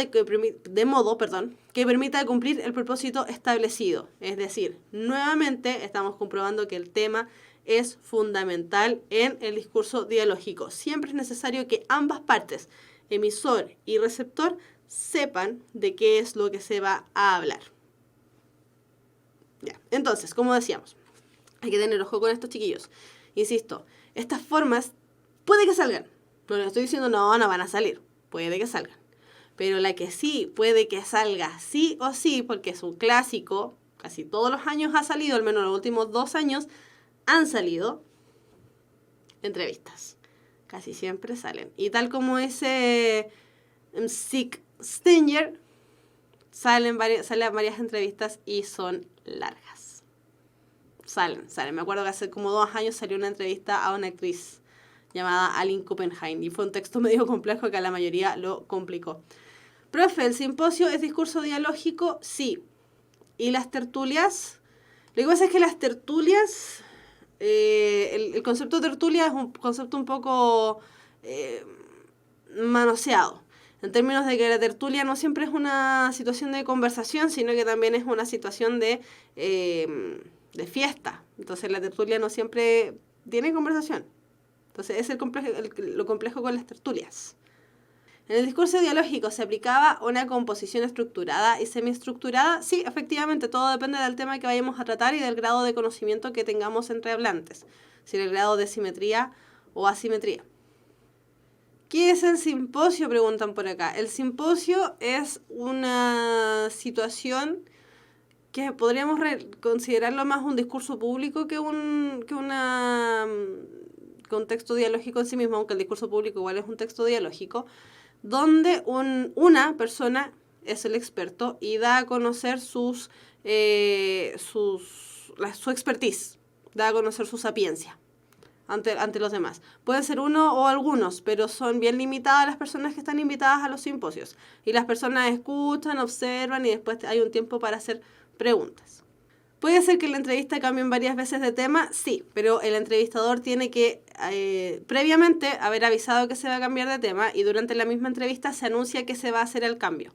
que permita cumplir el propósito establecido. Es decir, nuevamente estamos comprobando que el tema es fundamental en el discurso dialógico. Siempre es necesario que ambas partes, emisor y receptor, sepan de qué es lo que se va a hablar. Ya. Entonces, como decíamos, hay que tener ojo con estos chiquillos. Insisto, estas formas puede que salgan. No les estoy diciendo no van a salir. Puede que salgan. Pero la que sí puede que salga sí o sí, porque es un clásico, casi todos los años ha salido, al menos los últimos 2 años, han salido entrevistas. Casi siempre salen. Y tal como ese Zig Stinger, salen varias entrevistas y son largas. Salen. Me acuerdo que hace como 2 años salió una entrevista a una actriz llamada Aline Kuppenheim y fue un texto medio complejo que a la mayoría lo complicó. Profe, ¿el simposio es discurso dialógico? Sí. ¿Y las tertulias? Lo que pasa es que las tertulias, el concepto de tertulia es un concepto un poco manoseado. En términos de que la tertulia no siempre es una situación de conversación, sino que también es una situación de fiesta. Entonces la tertulia no siempre tiene conversación. Entonces es lo complejo con las tertulias. En el discurso dialógico se aplicaba una composición estructurada y semiestructurada. Sí, efectivamente, todo depende del tema que vayamos a tratar y del grado de conocimiento que tengamos entre hablantes. Si el grado de simetría o asimetría. ¿Qué es el simposio? Preguntan por acá. El simposio es una situación que podríamos considerarlo más un discurso público que un texto dialógico en sí mismo, aunque el discurso público igual es un texto dialógico, donde una persona es el experto y da a conocer su expertise, da a conocer su sapiencia ante los demás. Pueden ser uno o algunos, pero son bien limitadas las personas que están invitadas a los simposios. Y las personas escuchan, observan y después hay un tiempo para hacer preguntas. ¿Puede ser que la entrevista cambien varias veces de tema? Sí, pero el entrevistador tiene que previamente haber avisado que se va a cambiar de tema y durante la misma entrevista se anuncia que se va a hacer el cambio.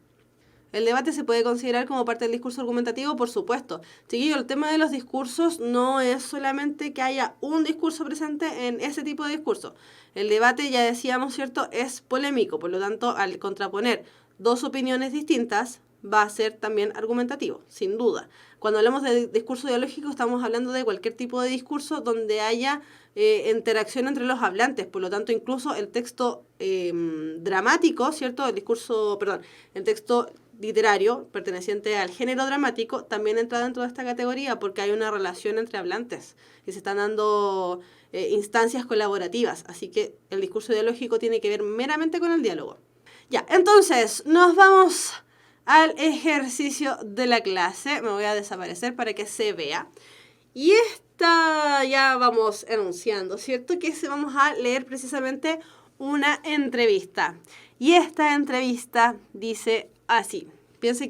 ¿El debate se puede considerar como parte del discurso argumentativo? Por supuesto. Chiquillo, el tema de los discursos no es solamente que haya un discurso presente en ese tipo de discurso. El debate, ya decíamos, ¿cierto?, es polémico. Por lo tanto, al contraponer 2 opiniones distintas, va a ser también argumentativo, sin duda. Cuando hablamos de discurso dialógico, estamos hablando de cualquier tipo de discurso donde haya interacción entre los hablantes. Por lo tanto, incluso el texto dramático, ¿cierto? El texto literario perteneciente al género dramático también entra dentro de esta categoría porque hay una relación entre hablantes y se están dando instancias colaborativas. Así que el discurso dialógico tiene que ver meramente con el diálogo. Ya, entonces, nos vamos al ejercicio de la clase. Me voy a desaparecer para que se vea. Y esta ya vamos enunciando, ¿cierto? Que vamos a leer precisamente una entrevista. Y esta entrevista dice así. Piensen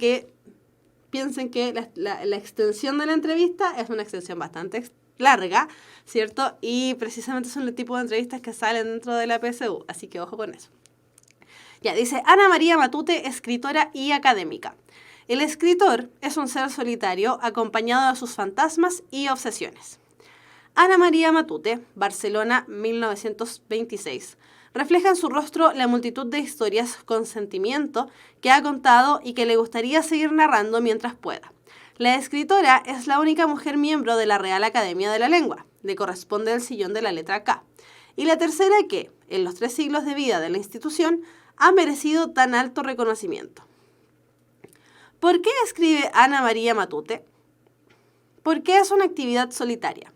que la extensión de la entrevista es una extensión bastante larga, ¿cierto? Y precisamente son el tipo de entrevistas que salen dentro de la PSU. Así que ojo con eso. Ya, dice Ana María Matute, escritora y académica. El escritor es un ser solitario acompañado de sus fantasmas y obsesiones. Ana María Matute, Barcelona, 1926. Refleja en su rostro la multitud de historias con sentimiento que ha contado y que le gustaría seguir narrando mientras pueda. La escritora es la única mujer miembro de la Real Academia de la Lengua, le corresponde el sillón de la letra K, y la tercera que, en los 3 siglos de vida de la institución, ha merecido tan alto reconocimiento. ¿Por qué escribe Ana María Matute? Porque es una actividad solitaria.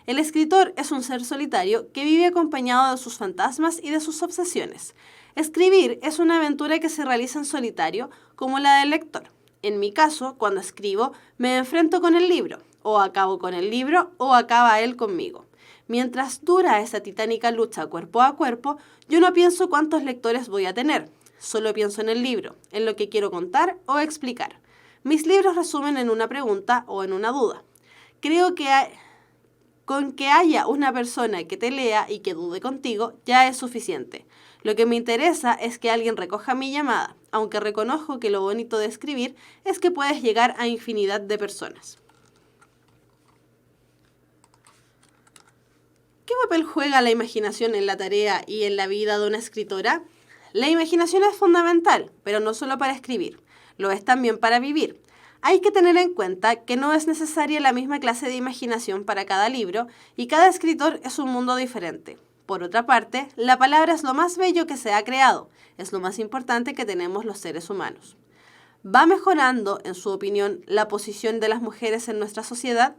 El escritor es un ser solitario que vive acompañado de sus fantasmas y de sus obsesiones. Escribir es una aventura que se realiza en solitario, como la del lector. En mi caso, cuando escribo, me enfrento con el libro, o acabo con el libro, o acaba él conmigo. Mientras dura esa titánica lucha cuerpo a cuerpo, yo no pienso cuántos lectores voy a tener. Solo pienso en el libro, en lo que quiero contar o explicar. Mis libros resumen en una pregunta o en una duda. Creo que con que haya una persona que te lea y que dude contigo ya es suficiente. Lo que me interesa es que alguien recoja mi llamada, aunque reconozco que lo bonito de escribir es que puedes llegar a infinidad de personas. ¿Qué papel juega la imaginación en la tarea y en la vida de una escritora? La imaginación es fundamental, pero no solo para escribir, lo es también para vivir. Hay que tener en cuenta que no es necesaria la misma clase de imaginación para cada libro y cada escritor es un mundo diferente. Por otra parte, la palabra es lo más bello que se ha creado, es lo más importante que tenemos los seres humanos. ¿Va mejorando, en su opinión, la posición de las mujeres en nuestra sociedad?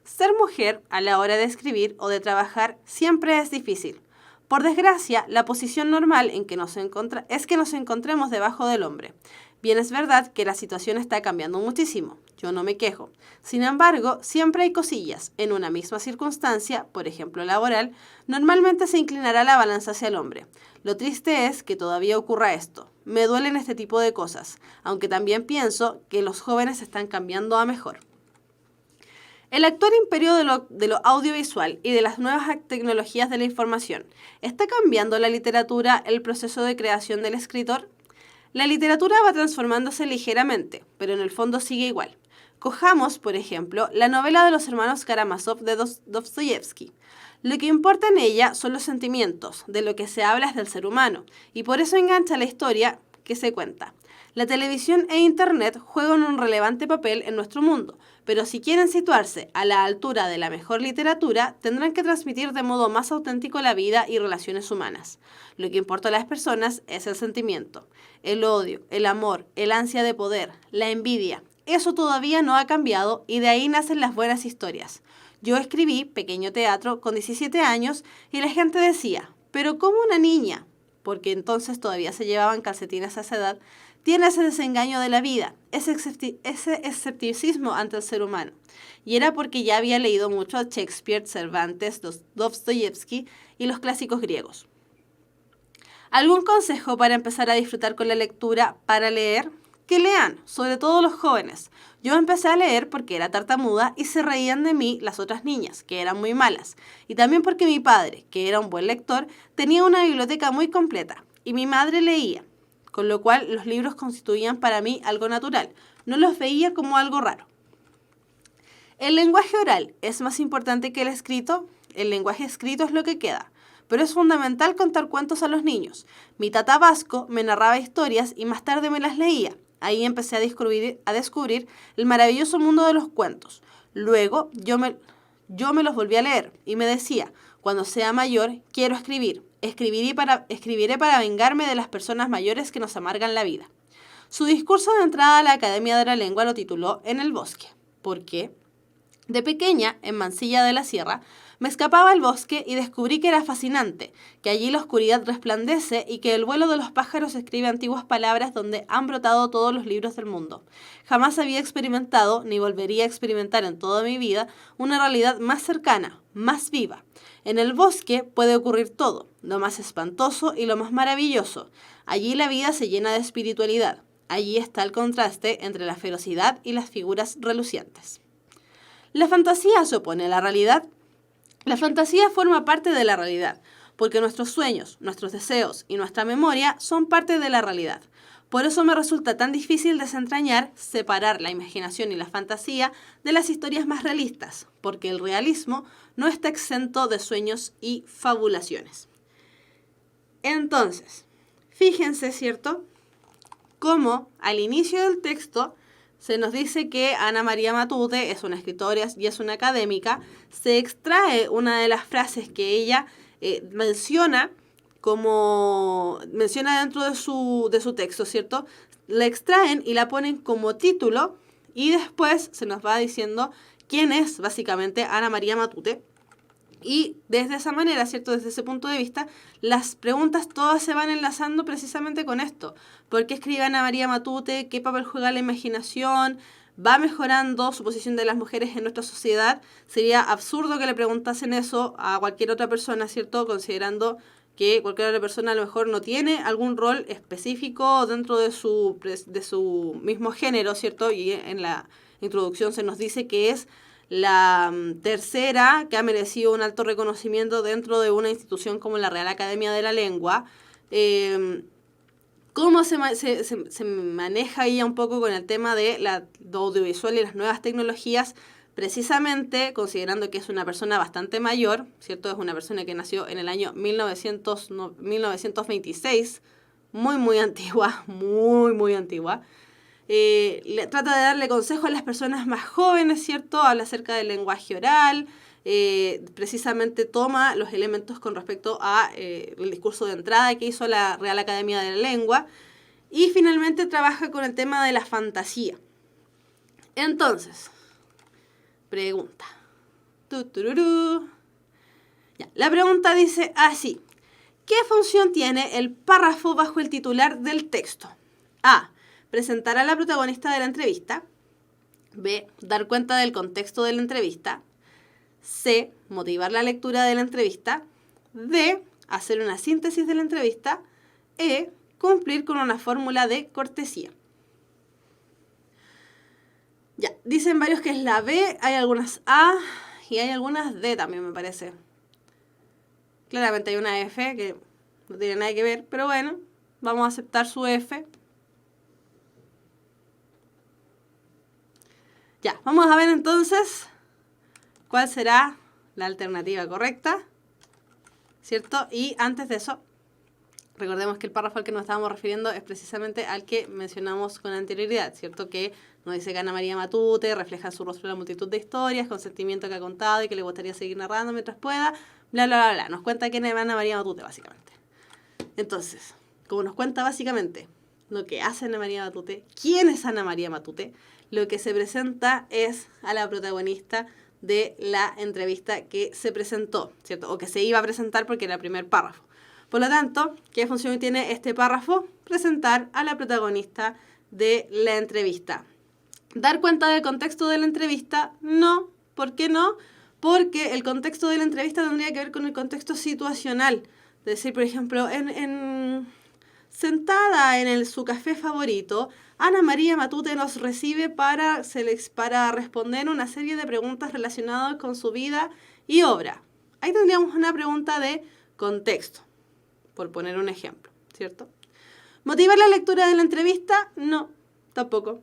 Ser mujer a la hora de escribir o de trabajar siempre es difícil. Por desgracia, la posición normal en que es que nos encontremos debajo del hombre. Bien es verdad que la situación está cambiando muchísimo, yo no me quejo. Sin embargo, siempre hay cosillas. En una misma circunstancia, por ejemplo laboral, normalmente se inclinará la balanza hacia el hombre. Lo triste es que todavía ocurra esto. Me duelen este tipo de cosas, aunque también pienso que los jóvenes están cambiando a mejor. El actual imperio de lo audiovisual y de las nuevas tecnologías de la información, ¿está cambiando la literatura el proceso de creación del escritor? La literatura va transformándose ligeramente, pero en el fondo sigue igual. Cojamos, por ejemplo, la novela de los hermanos Karamazov de Dostoyevsky. Lo que importa en ella son los sentimientos, de lo que se habla es del ser humano, y por eso engancha la historia que se cuenta. La televisión e Internet juegan un relevante papel en nuestro mundo, pero si quieren situarse a la altura de la mejor literatura, tendrán que transmitir de modo más auténtico la vida y relaciones humanas. Lo que importa a las personas es el sentimiento, el odio, el amor, el ansia de poder, la envidia. Eso todavía no ha cambiado y de ahí nacen las buenas historias. Yo escribí pequeño teatro con 17 años y la gente decía, ¿pero cómo una niña? Porque entonces todavía se llevaban calcetines a esa edad, tiene ese desengaño de la vida, ese escepticismo ante el ser humano. Y era porque ya había leído mucho a Shakespeare, Cervantes, Dostoyevsky y los clásicos griegos. ¿Algún consejo para empezar a disfrutar con la lectura, para leer? Que lean, sobre todo los jóvenes. Yo empecé a leer porque era tartamuda y se reían de mí las otras niñas, que eran muy malas. Y también porque mi padre, que era un buen lector, tenía una biblioteca muy completa. Y mi madre leía, con lo cual los libros constituían para mí algo natural. No los veía como algo raro. ¿El lenguaje oral es más importante que el escrito? El lenguaje escrito es lo que queda. Pero es fundamental contar cuentos a los niños. Mi tata vasco me narraba historias y más tarde me las leía. Ahí empecé a descubrir el maravilloso mundo de los cuentos. Luego yo me los volví a leer y me decía, cuando sea mayor, quiero escribir. Escribiré para vengarme de las personas mayores que nos amargan la vida. Su discurso de entrada a la Academia de la Lengua lo tituló En el bosque. ¿Por qué? De pequeña, en Mansilla de la Sierra, me escapaba al bosque y descubrí que era fascinante, que allí la oscuridad resplandece y que el vuelo de los pájaros escribe antiguas palabras donde han brotado todos los libros del mundo. Jamás había experimentado, ni volvería a experimentar en toda mi vida, una realidad más cercana, más viva. En el bosque puede ocurrir todo, lo más espantoso y lo más maravilloso. Allí la vida se llena de espiritualidad. Allí está el contraste entre la ferocidad y las figuras relucientes. ¿La fantasía se opone a la realidad? La fantasía forma parte de la realidad, porque nuestros sueños, nuestros deseos y nuestra memoria son parte de la realidad. Por eso me resulta tan difícil desentrañar, separar la imaginación y la fantasía de las historias más realistas, porque el realismo no está exento de sueños y fabulaciones. Entonces, fíjense, ¿cierto?, cómo al inicio del texto se nos dice que Ana María Matute es una escritora y es una académica. Se extrae una de las frases que ella menciona dentro de su texto, ¿cierto? La extraen y la ponen como título y después se nos va diciendo quién es básicamente Ana María Matute. Y desde esa manera, ¿cierto? Desde ese punto de vista, las preguntas todas se van enlazando precisamente con esto. ¿Por qué escribe Ana María Matute? ¿Qué papel juega la imaginación? ¿Va mejorando su posición de las mujeres en nuestra sociedad? Sería absurdo que le preguntasen eso a cualquier otra persona, ¿cierto? Considerando que cualquier otra persona a lo mejor no tiene algún rol específico dentro de su mismo género, ¿cierto? Y en la introducción se nos dice que es la tercera que ha merecido un alto reconocimiento dentro de una institución como la Real Academia de la Lengua. ¿Cómo se maneja ella un poco con el tema de lo audiovisual y las nuevas tecnologías? Precisamente considerando que es una persona bastante mayor, ¿cierto? Es una persona que nació en el año 1926, muy antigua, muy antigua. Trata de darle consejo a las personas más jóvenes, ¿cierto? Habla acerca del lenguaje oral, precisamente toma los elementos con respecto a el discurso de entrada que hizo la Real Academia de la Lengua y finalmente trabaja con el tema de la fantasía. Entonces, pregunta. Ya, la pregunta dice así: ¿qué función tiene el párrafo bajo el titular del texto? A. Presentar a la protagonista de la entrevista. B. Dar cuenta del contexto de la entrevista. C. Motivar la lectura de la entrevista. D. Hacer una síntesis de la entrevista. E. Cumplir con una fórmula de cortesía. Ya, dicen varios que es la B, hay algunas A y hay algunas D también, me parece. Claramente hay una F que no tiene nada que ver, pero bueno, vamos a aceptar su F. Ya, vamos a ver entonces cuál será la alternativa correcta, ¿cierto? Y antes de eso, recordemos que el párrafo al que nos estábamos refiriendo es precisamente al que mencionamos con anterioridad, ¿cierto? Que nos dice que Ana María Matute refleja en su rostro la multitud de historias, con sentimiento que ha contado y que le gustaría seguir narrando mientras pueda, bla, bla, bla, bla. Nos cuenta quién es Ana María Matute, básicamente. Entonces, como nos cuenta básicamente lo que hace Ana María Matute, quién es Ana María Matute, lo que se presenta es a la protagonista de la entrevista que se presentó, ¿cierto? O que se iba a presentar porque era el primer párrafo. Por lo tanto, ¿qué función tiene este párrafo? Presentar a la protagonista de la entrevista. ¿Dar cuenta del contexto de la entrevista? No. ¿Por qué no? Porque el contexto de la entrevista tendría que ver con el contexto situacional. Es decir, por ejemplo, sentada en su café favorito, Ana María Matute nos recibe para responder una serie de preguntas relacionadas con su vida y obra. Ahí tendríamos una pregunta de contexto, por poner un ejemplo, ¿cierto? ¿Motivar la lectura de la entrevista? No, tampoco.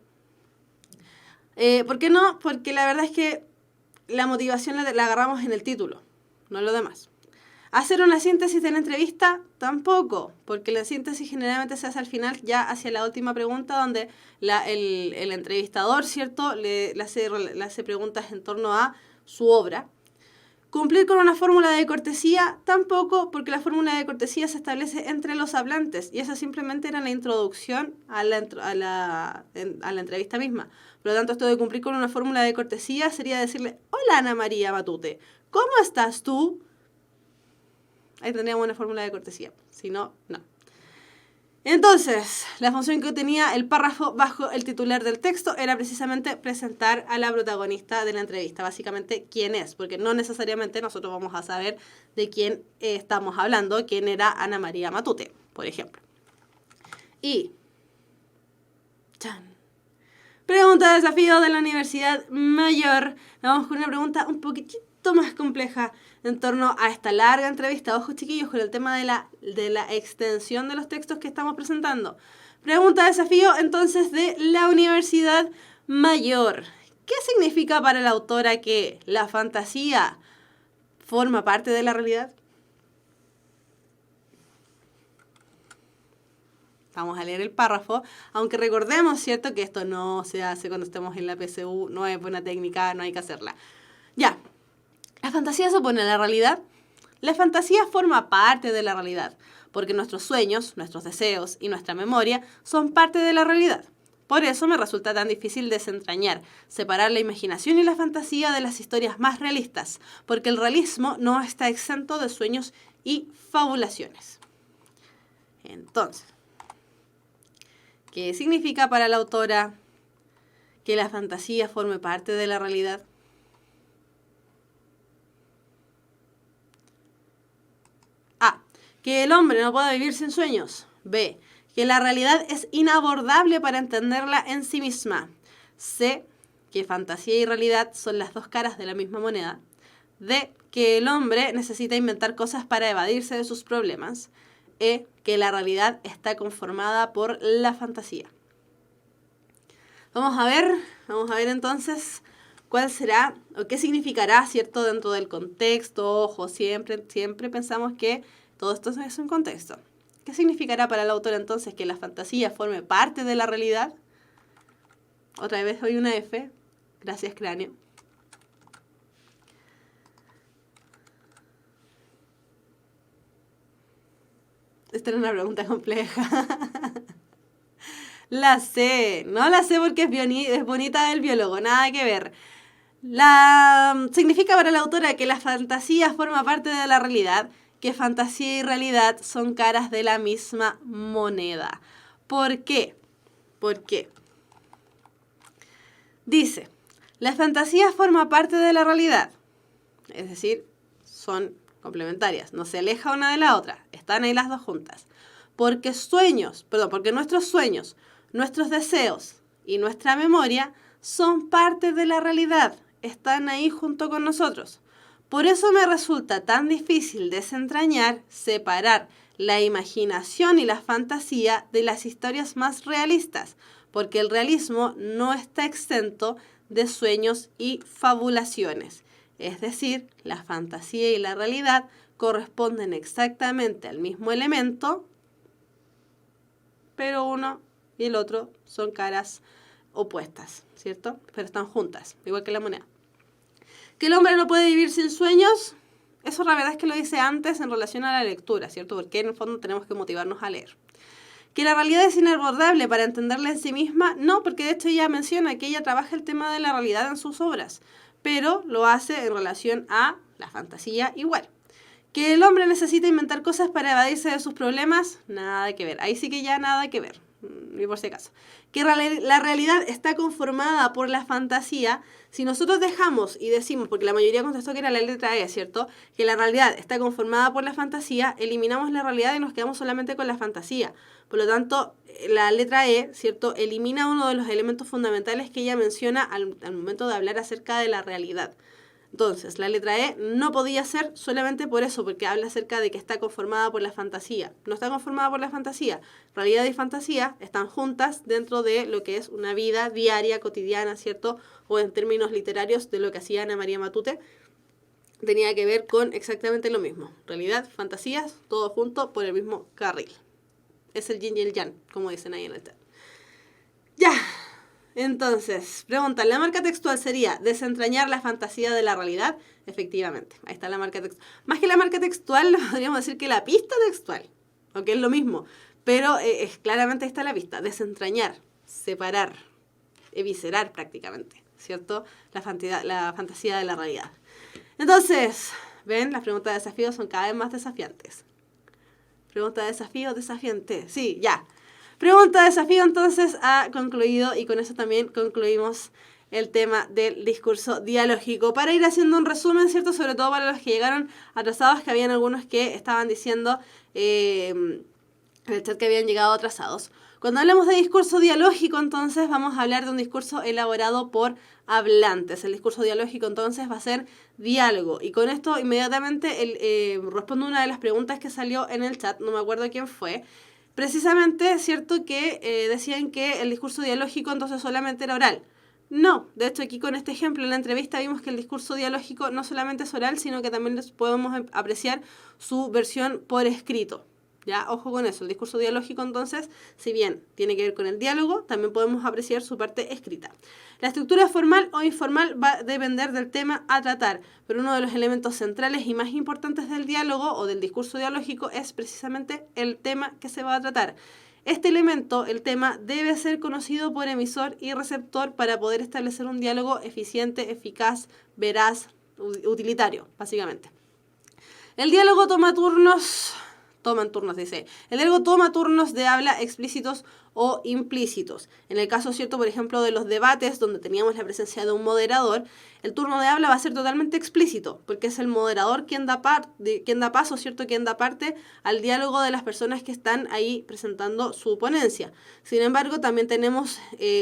¿Por qué no? Porque la verdad es que la motivación la agarramos en el título, no en lo demás. ¿Hacer una síntesis de la entrevista? Tampoco, porque la síntesis generalmente se hace al final, ya hacia la última pregunta, donde el entrevistador, ¿cierto?, le hace preguntas en torno a su obra. ¿Cumplir con una fórmula de cortesía? Tampoco, porque la fórmula de cortesía se establece entre los hablantes, y esa simplemente era la introducción a la entrevista misma. Por lo tanto, esto de cumplir con una fórmula de cortesía sería decirle: hola Ana María Matute, ¿cómo estás tú? Ahí tendríamos una fórmula de cortesía. Si no, no. Entonces, la función que tenía el párrafo bajo el titular del texto era precisamente presentar a la protagonista de la entrevista. Básicamente, quién es, porque no necesariamente nosotros vamos a saber de quién estamos hablando, quién era Ana María Matute, por ejemplo. Y... ¡chan! Pregunta de desafío de la Universidad Mayor. Vamos con una pregunta un poquitito más compleja en torno a esta larga entrevista. Ojo, chiquillos, con el tema de la extensión de los textos que estamos presentando. Pregunta desafío entonces de la Universidad Mayor. ¿Qué significa para la autora que la fantasía forma parte de la realidad? Vamos a leer el párrafo, aunque recordemos, ¿cierto?, que esto no se hace cuando estemos en la PSU, no es buena técnica, no hay que hacerla. Ya, ¿la fantasía se opone a la realidad? La fantasía forma parte de la realidad, porque nuestros sueños, nuestros deseos y nuestra memoria son parte de la realidad. Por eso me resulta tan difícil desentrañar, separar la imaginación y la fantasía de las historias más realistas, porque el realismo no está exento de sueños y fabulaciones. Entonces, ¿qué significa para la autora que la fantasía forme parte de la realidad? A. Que el hombre no pueda vivir sin sueños. B. Que la realidad es inabordable para entenderla en sí misma. C. Que fantasía y realidad son las dos caras de la misma moneda. D. Que el hombre necesita inventar cosas para evadirse de sus problemas. E. Que la realidad está conformada por la fantasía. Vamos a ver entonces cuál será o qué significará, ¿cierto?, dentro del contexto. Ojo, siempre pensamos que todo esto es un contexto. ¿Qué significará para el autor entonces que la fantasía forme parte de la realidad? Otra vez hoy una F. Gracias, cráneo. Esta era una pregunta compleja. La sé, no la sé porque es bonita el biólogo, nada que ver. Significa para la autora que la fantasía forma parte de la realidad, que fantasía y realidad son caras de la misma moneda. ¿Por qué? ¿Por qué? Dice, la fantasía forma parte de la realidad, es decir, son complementarias, no se aleja una de la otra, están ahí las dos juntas. Porque nuestros sueños, nuestros deseos y nuestra memoria son parte de la realidad, están ahí junto con nosotros. Por eso me resulta tan difícil desentrañar, separar la imaginación y la fantasía de las historias más realistas, porque el realismo no está exento de sueños y fabulaciones. Es decir, la fantasía y la realidad corresponden exactamente al mismo elemento, pero uno y el otro son caras opuestas, ¿cierto? Pero están juntas, igual que la moneda. ¿Que el hombre no puede vivir sin sueños? Eso la verdad es que lo dice antes en relación a la lectura, ¿cierto? Porque en el fondo tenemos que motivarnos a leer. ¿Que la realidad es inabordable para entenderla en sí misma? No, porque de hecho ella menciona que ella trabaja el tema de la realidad en sus obras, pero lo hace en relación a la fantasía igual. ¿Que el hombre necesita inventar cosas para evadirse de sus problemas? Nada que ver. Ahí sí que ya nada que ver, ni por si acaso. ¿Que la realidad está conformada por la fantasía? Si nosotros dejamos y decimos, porque la mayoría contestó que era la letra E, ¿cierto?, que la realidad está conformada por la fantasía, eliminamos la realidad y nos quedamos solamente con la fantasía. Por lo tanto, la letra E, ¿cierto?, elimina uno de los elementos fundamentales que ella menciona al momento de hablar acerca de la realidad. Entonces, la letra E no podía ser solamente por eso, porque habla acerca de que está conformada por la fantasía. No está conformada por la fantasía. Realidad y fantasía están juntas dentro de lo que es una vida diaria, cotidiana, ¿cierto? O en términos literarios de lo que hacía Ana María Matute, tenía que ver con exactamente lo mismo. Realidad, fantasías, todo junto por el mismo carril. Es el yin y el yang, como dicen ahí en el chat. Ya. Entonces, pregunta, ¿la marca textual sería desentrañar la fantasía de la realidad? Efectivamente, ahí está la marca textual. Más que la marca textual, podríamos decir que la pista textual, aunque es lo mismo, pero claramente ahí está la pista, desentrañar, separar, eviscerar prácticamente, ¿cierto? La fantasía de la realidad. Entonces, ¿ven? Las preguntas de desafío son cada vez más desafiantes. Pregunta de desafío, desafiante, sí, ya. Pregunta de desafío entonces ha concluido y con eso también concluimos el tema del discurso dialógico. Para ir haciendo un resumen, ¿cierto? Sobre todo para los que llegaron atrasados, que habían algunos que estaban diciendo en el chat que habían llegado atrasados. Cuando hablamos de discurso dialógico, entonces vamos a hablar de un discurso elaborado por hablantes. El discurso dialógico entonces va a ser diálogo. Y con esto inmediatamente respondo una de las preguntas que salió en el chat, no me acuerdo quién fue, precisamente, ¿cierto? Que decían que el discurso dialógico entonces solamente era oral. No, de hecho aquí con este ejemplo en la entrevista vimos que el discurso dialógico no solamente es oral, sino que también podemos apreciar su versión por escrito. Ya, ojo con eso, el discurso dialógico entonces, si bien tiene que ver con el diálogo, también podemos apreciar su parte escrita. La estructura formal o informal va a depender del tema a tratar, pero uno de los elementos centrales y más importantes del diálogo o del discurso dialógico es precisamente el tema que se va a tratar. Este elemento, el tema, debe ser conocido por emisor y receptor para poder establecer un diálogo eficiente, eficaz, veraz, utilitario, básicamente. El diálogo toma turnos, dice. El diálogo toma turnos de habla explícitos o implícitos. En el caso, cierto, por ejemplo, de los debates donde teníamos la presencia de un moderador, el turno de habla va a ser totalmente explícito, porque es el moderador quien da paso, cierto, quien da parte al diálogo de las personas que están ahí presentando su ponencia. Sin embargo, también tenemos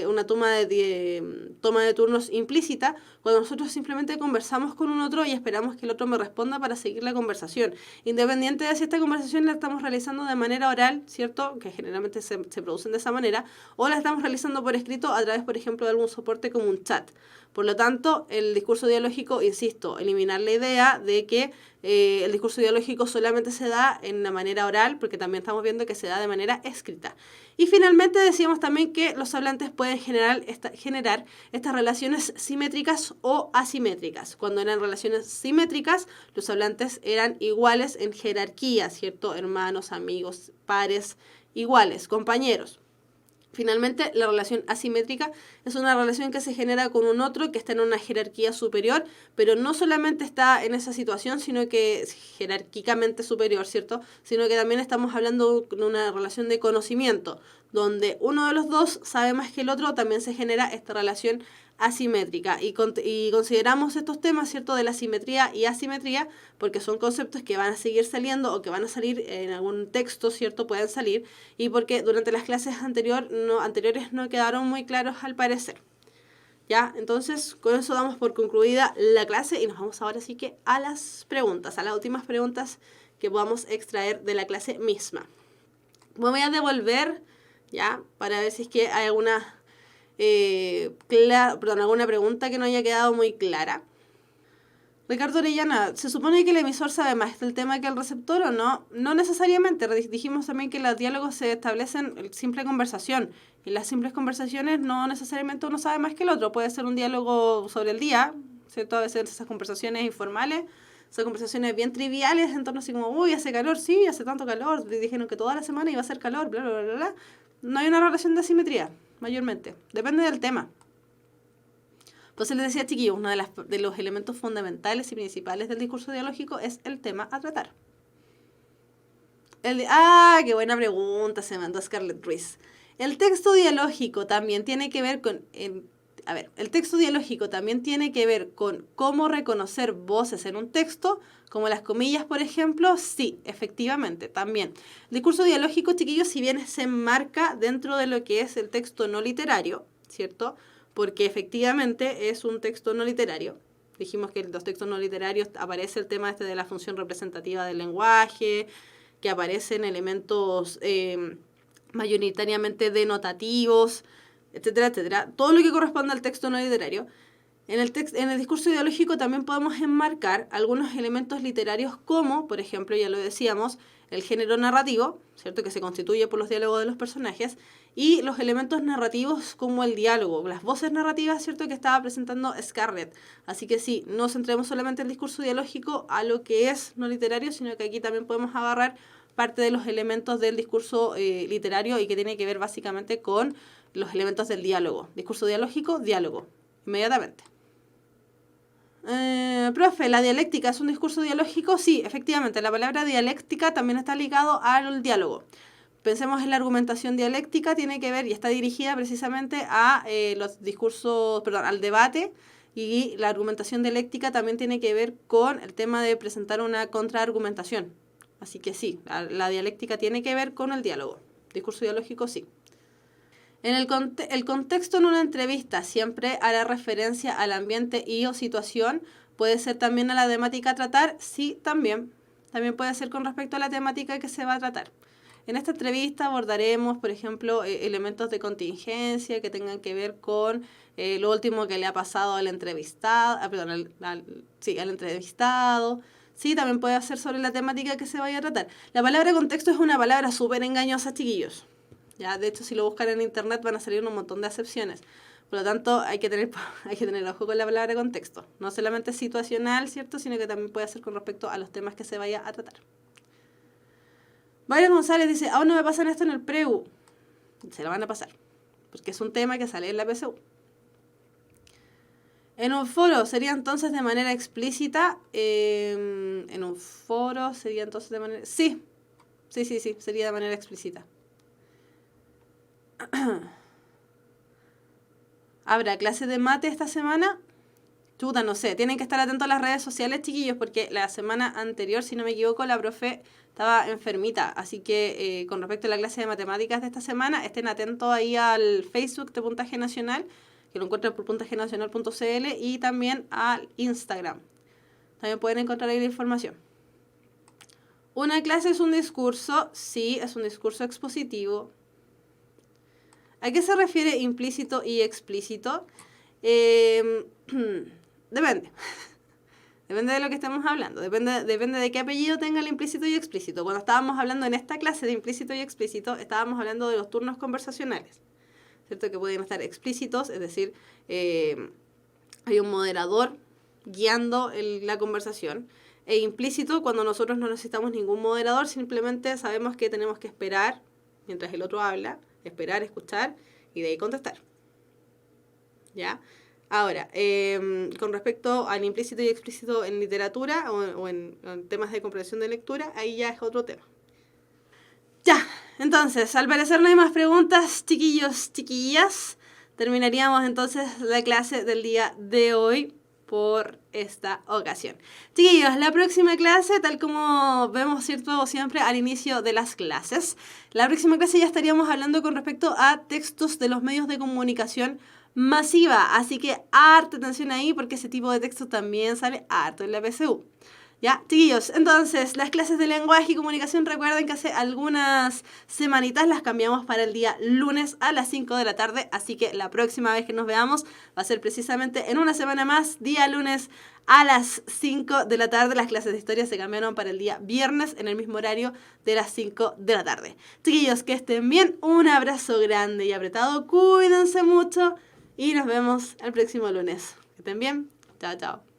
una toma de turnos implícita, cuando nosotros simplemente conversamos con un otro y esperamos que el otro me responda para seguir la conversación. Independiente de si esta conversación la estamos realizando de manera oral, ¿cierto? Que generalmente se producen de esa manera, o la estamos realizando por escrito a través, por ejemplo, de algún soporte como un chat. Por lo tanto, el discurso dialógico, insisto, eliminar la idea de que el discurso dialógico solamente se da en la manera oral, porque también estamos viendo que se da de manera escrita. Y finalmente decíamos también que los hablantes pueden generar estas relaciones simétricas o asimétricas. Cuando eran relaciones simétricas, los hablantes eran iguales en jerarquía, ¿cierto? Hermanos, amigos, pares, iguales, compañeros. Finalmente, la relación asimétrica es una relación que se genera con un otro que está en una jerarquía superior, pero no solamente está en esa situación, sino que es jerárquicamente superior, ¿cierto? Sino que también estamos hablando de una relación de conocimiento, donde uno de los dos sabe más que el otro, también se genera esta relación asimétrica. Y consideramos estos temas, ¿cierto?, de la simetría y asimetría, porque son conceptos que van a seguir saliendo o que van a salir en algún texto, ¿cierto?, pueden salir, y porque durante las clases anteriores no quedaron muy claros al parecer. ¿Ya? Entonces, con eso damos por concluida la clase y nos vamos ahora sí que a las preguntas, a las últimas preguntas que podamos extraer de la clase misma. Me voy a devolver, ¿ya?, para ver si es que hay alguna alguna pregunta que no haya quedado muy clara. Ricardo Orellana, ¿se supone que el emisor sabe más del tema que el receptor o no? No necesariamente. Dijimos también que los diálogos se establecen en simple conversación. Y las simples conversaciones no necesariamente uno sabe más que el otro. Puede ser un diálogo sobre el día, ¿cierto? A veces esas conversaciones informales, esas conversaciones bien triviales, en torno así como, uy, hace calor, sí, hace tanto calor. Le dijeron que toda la semana iba a hacer calor, bla, bla, bla, bla. No hay una relación de asimetría, mayormente. Depende del tema. Entonces les decía, chiquillos, uno de los elementos fundamentales y principales del discurso dialógico es el tema a tratar. ¡Qué buena pregunta! Se mandó Scarlett Ruiz. El texto dialógico también tiene que ver con... el texto dialógico también tiene que ver con cómo reconocer voces en un texto, como las comillas, por ejemplo. Sí, efectivamente, también. El discurso dialógico, chiquillos, si bien se enmarca dentro de lo que es el texto no literario, ¿cierto?, porque efectivamente es un texto no literario. Dijimos que en los textos no literarios aparece el tema de la función representativa del lenguaje, que aparecen elementos mayoritariamente denotativos, etcétera, etcétera. Todo lo que corresponde al texto no literario. En el discurso ideológico también podemos enmarcar algunos elementos literarios como, por ejemplo, ya lo decíamos, el género narrativo, ¿cierto?, que se constituye por los diálogos de los personajes, y los elementos narrativos como el diálogo, las voces narrativas, ¿cierto?, que estaba presentando Scarlett. Así que sí, no centremos solamente el discurso dialógico a lo que es no literario, sino que aquí también podemos agarrar parte de los elementos del discurso literario y que tiene que ver básicamente con los elementos del diálogo. Discurso dialógico, diálogo, inmediatamente. Profe, ¿la dialéctica es un discurso dialógico? Sí, efectivamente, la palabra dialéctica también está ligado al diálogo. Pensemos en la argumentación dialéctica, tiene que ver y está dirigida precisamente a al debate, y la argumentación dialéctica también tiene que ver con el tema de presentar una contraargumentación. Así que sí, la dialéctica tiene que ver con el diálogo. Discurso dialógico, sí. El contexto en una entrevista siempre hará referencia al ambiente y o situación. ¿Puede ser también a la temática a tratar? Sí, también. También puede ser con respecto a la temática que se va a tratar. En esta entrevista abordaremos, por ejemplo, elementos de contingencia que tengan que ver con lo último que le ha pasado al entrevistado, al entrevistado. Sí, también puede ser sobre la temática que se vaya a tratar. La palabra contexto es una palabra súper engañosa, chiquillos. Ya, de hecho, si lo buscan en internet van a salir un montón de acepciones. Por lo tanto, hay que tener ojo con la palabra contexto. No solamente situacional, ¿cierto? Sino que también puede ser con respecto a los temas que se vaya a tratar. Mayra González dice, aún no me pasan esto en el preu. Se lo van a pasar, porque es un tema que sale en la PSU. En un foro sería entonces de manera explícita. En un foro sería entonces de manera... Sí, sería de manera explícita. ¿Habrá clase de mate esta semana? Chuta, no sé. Tienen que estar atentos a las redes sociales, chiquillos, porque la semana anterior, si no me equivoco, la profe estaba enfermita. Así que con respecto a la clase de matemáticas de esta semana, estén atentos ahí al Facebook de Puntaje Nacional, que lo encuentran por puntajenacional.cl, y también al Instagram. También pueden encontrar ahí la información. ¿Una clase es un discurso? Sí, es un discurso expositivo. ¿A qué se refiere implícito y explícito? Depende. Depende de lo que estemos hablando. Depende de qué apellido tenga el implícito y explícito. Cuando estábamos hablando en esta clase de implícito y explícito, estábamos hablando de los turnos conversacionales. ¿Cierto? Que pueden estar explícitos, es decir, hay un moderador guiando la conversación. E implícito, cuando nosotros no necesitamos ningún moderador, simplemente sabemos que tenemos que esperar mientras el otro habla, esperar, escuchar y de ahí contestar. ¿Ya? Ahora, con respecto al implícito y explícito en literatura o en temas de comprensión de lectura, ahí ya es otro tema. Ya, entonces, al parecer no hay más preguntas, chiquillos, chiquillas. Terminaríamos entonces la clase del día de hoy por esta ocasión. Chiquillos, la próxima clase, tal como vemos, ¿cierto?, siempre al inicio de las clases, la próxima clase ya estaríamos hablando con respecto a textos de los medios de comunicación masiva. Así que harta atención ahí porque ese tipo de texto también sale harto en la PSU. Ya, chiquillos, entonces las clases de lenguaje y comunicación, recuerden que hace algunas semanitas las cambiamos para el día lunes a las 5 de la tarde, así que la próxima vez que nos veamos va a ser precisamente en una semana más, día lunes a las 5 de la tarde. Las clases de historia se cambiaron para el día viernes en el mismo horario de las 5 de la tarde. Chiquillos, que estén bien, un abrazo grande y apretado, cuídense mucho y nos vemos el próximo lunes. Que estén bien, chao, chao.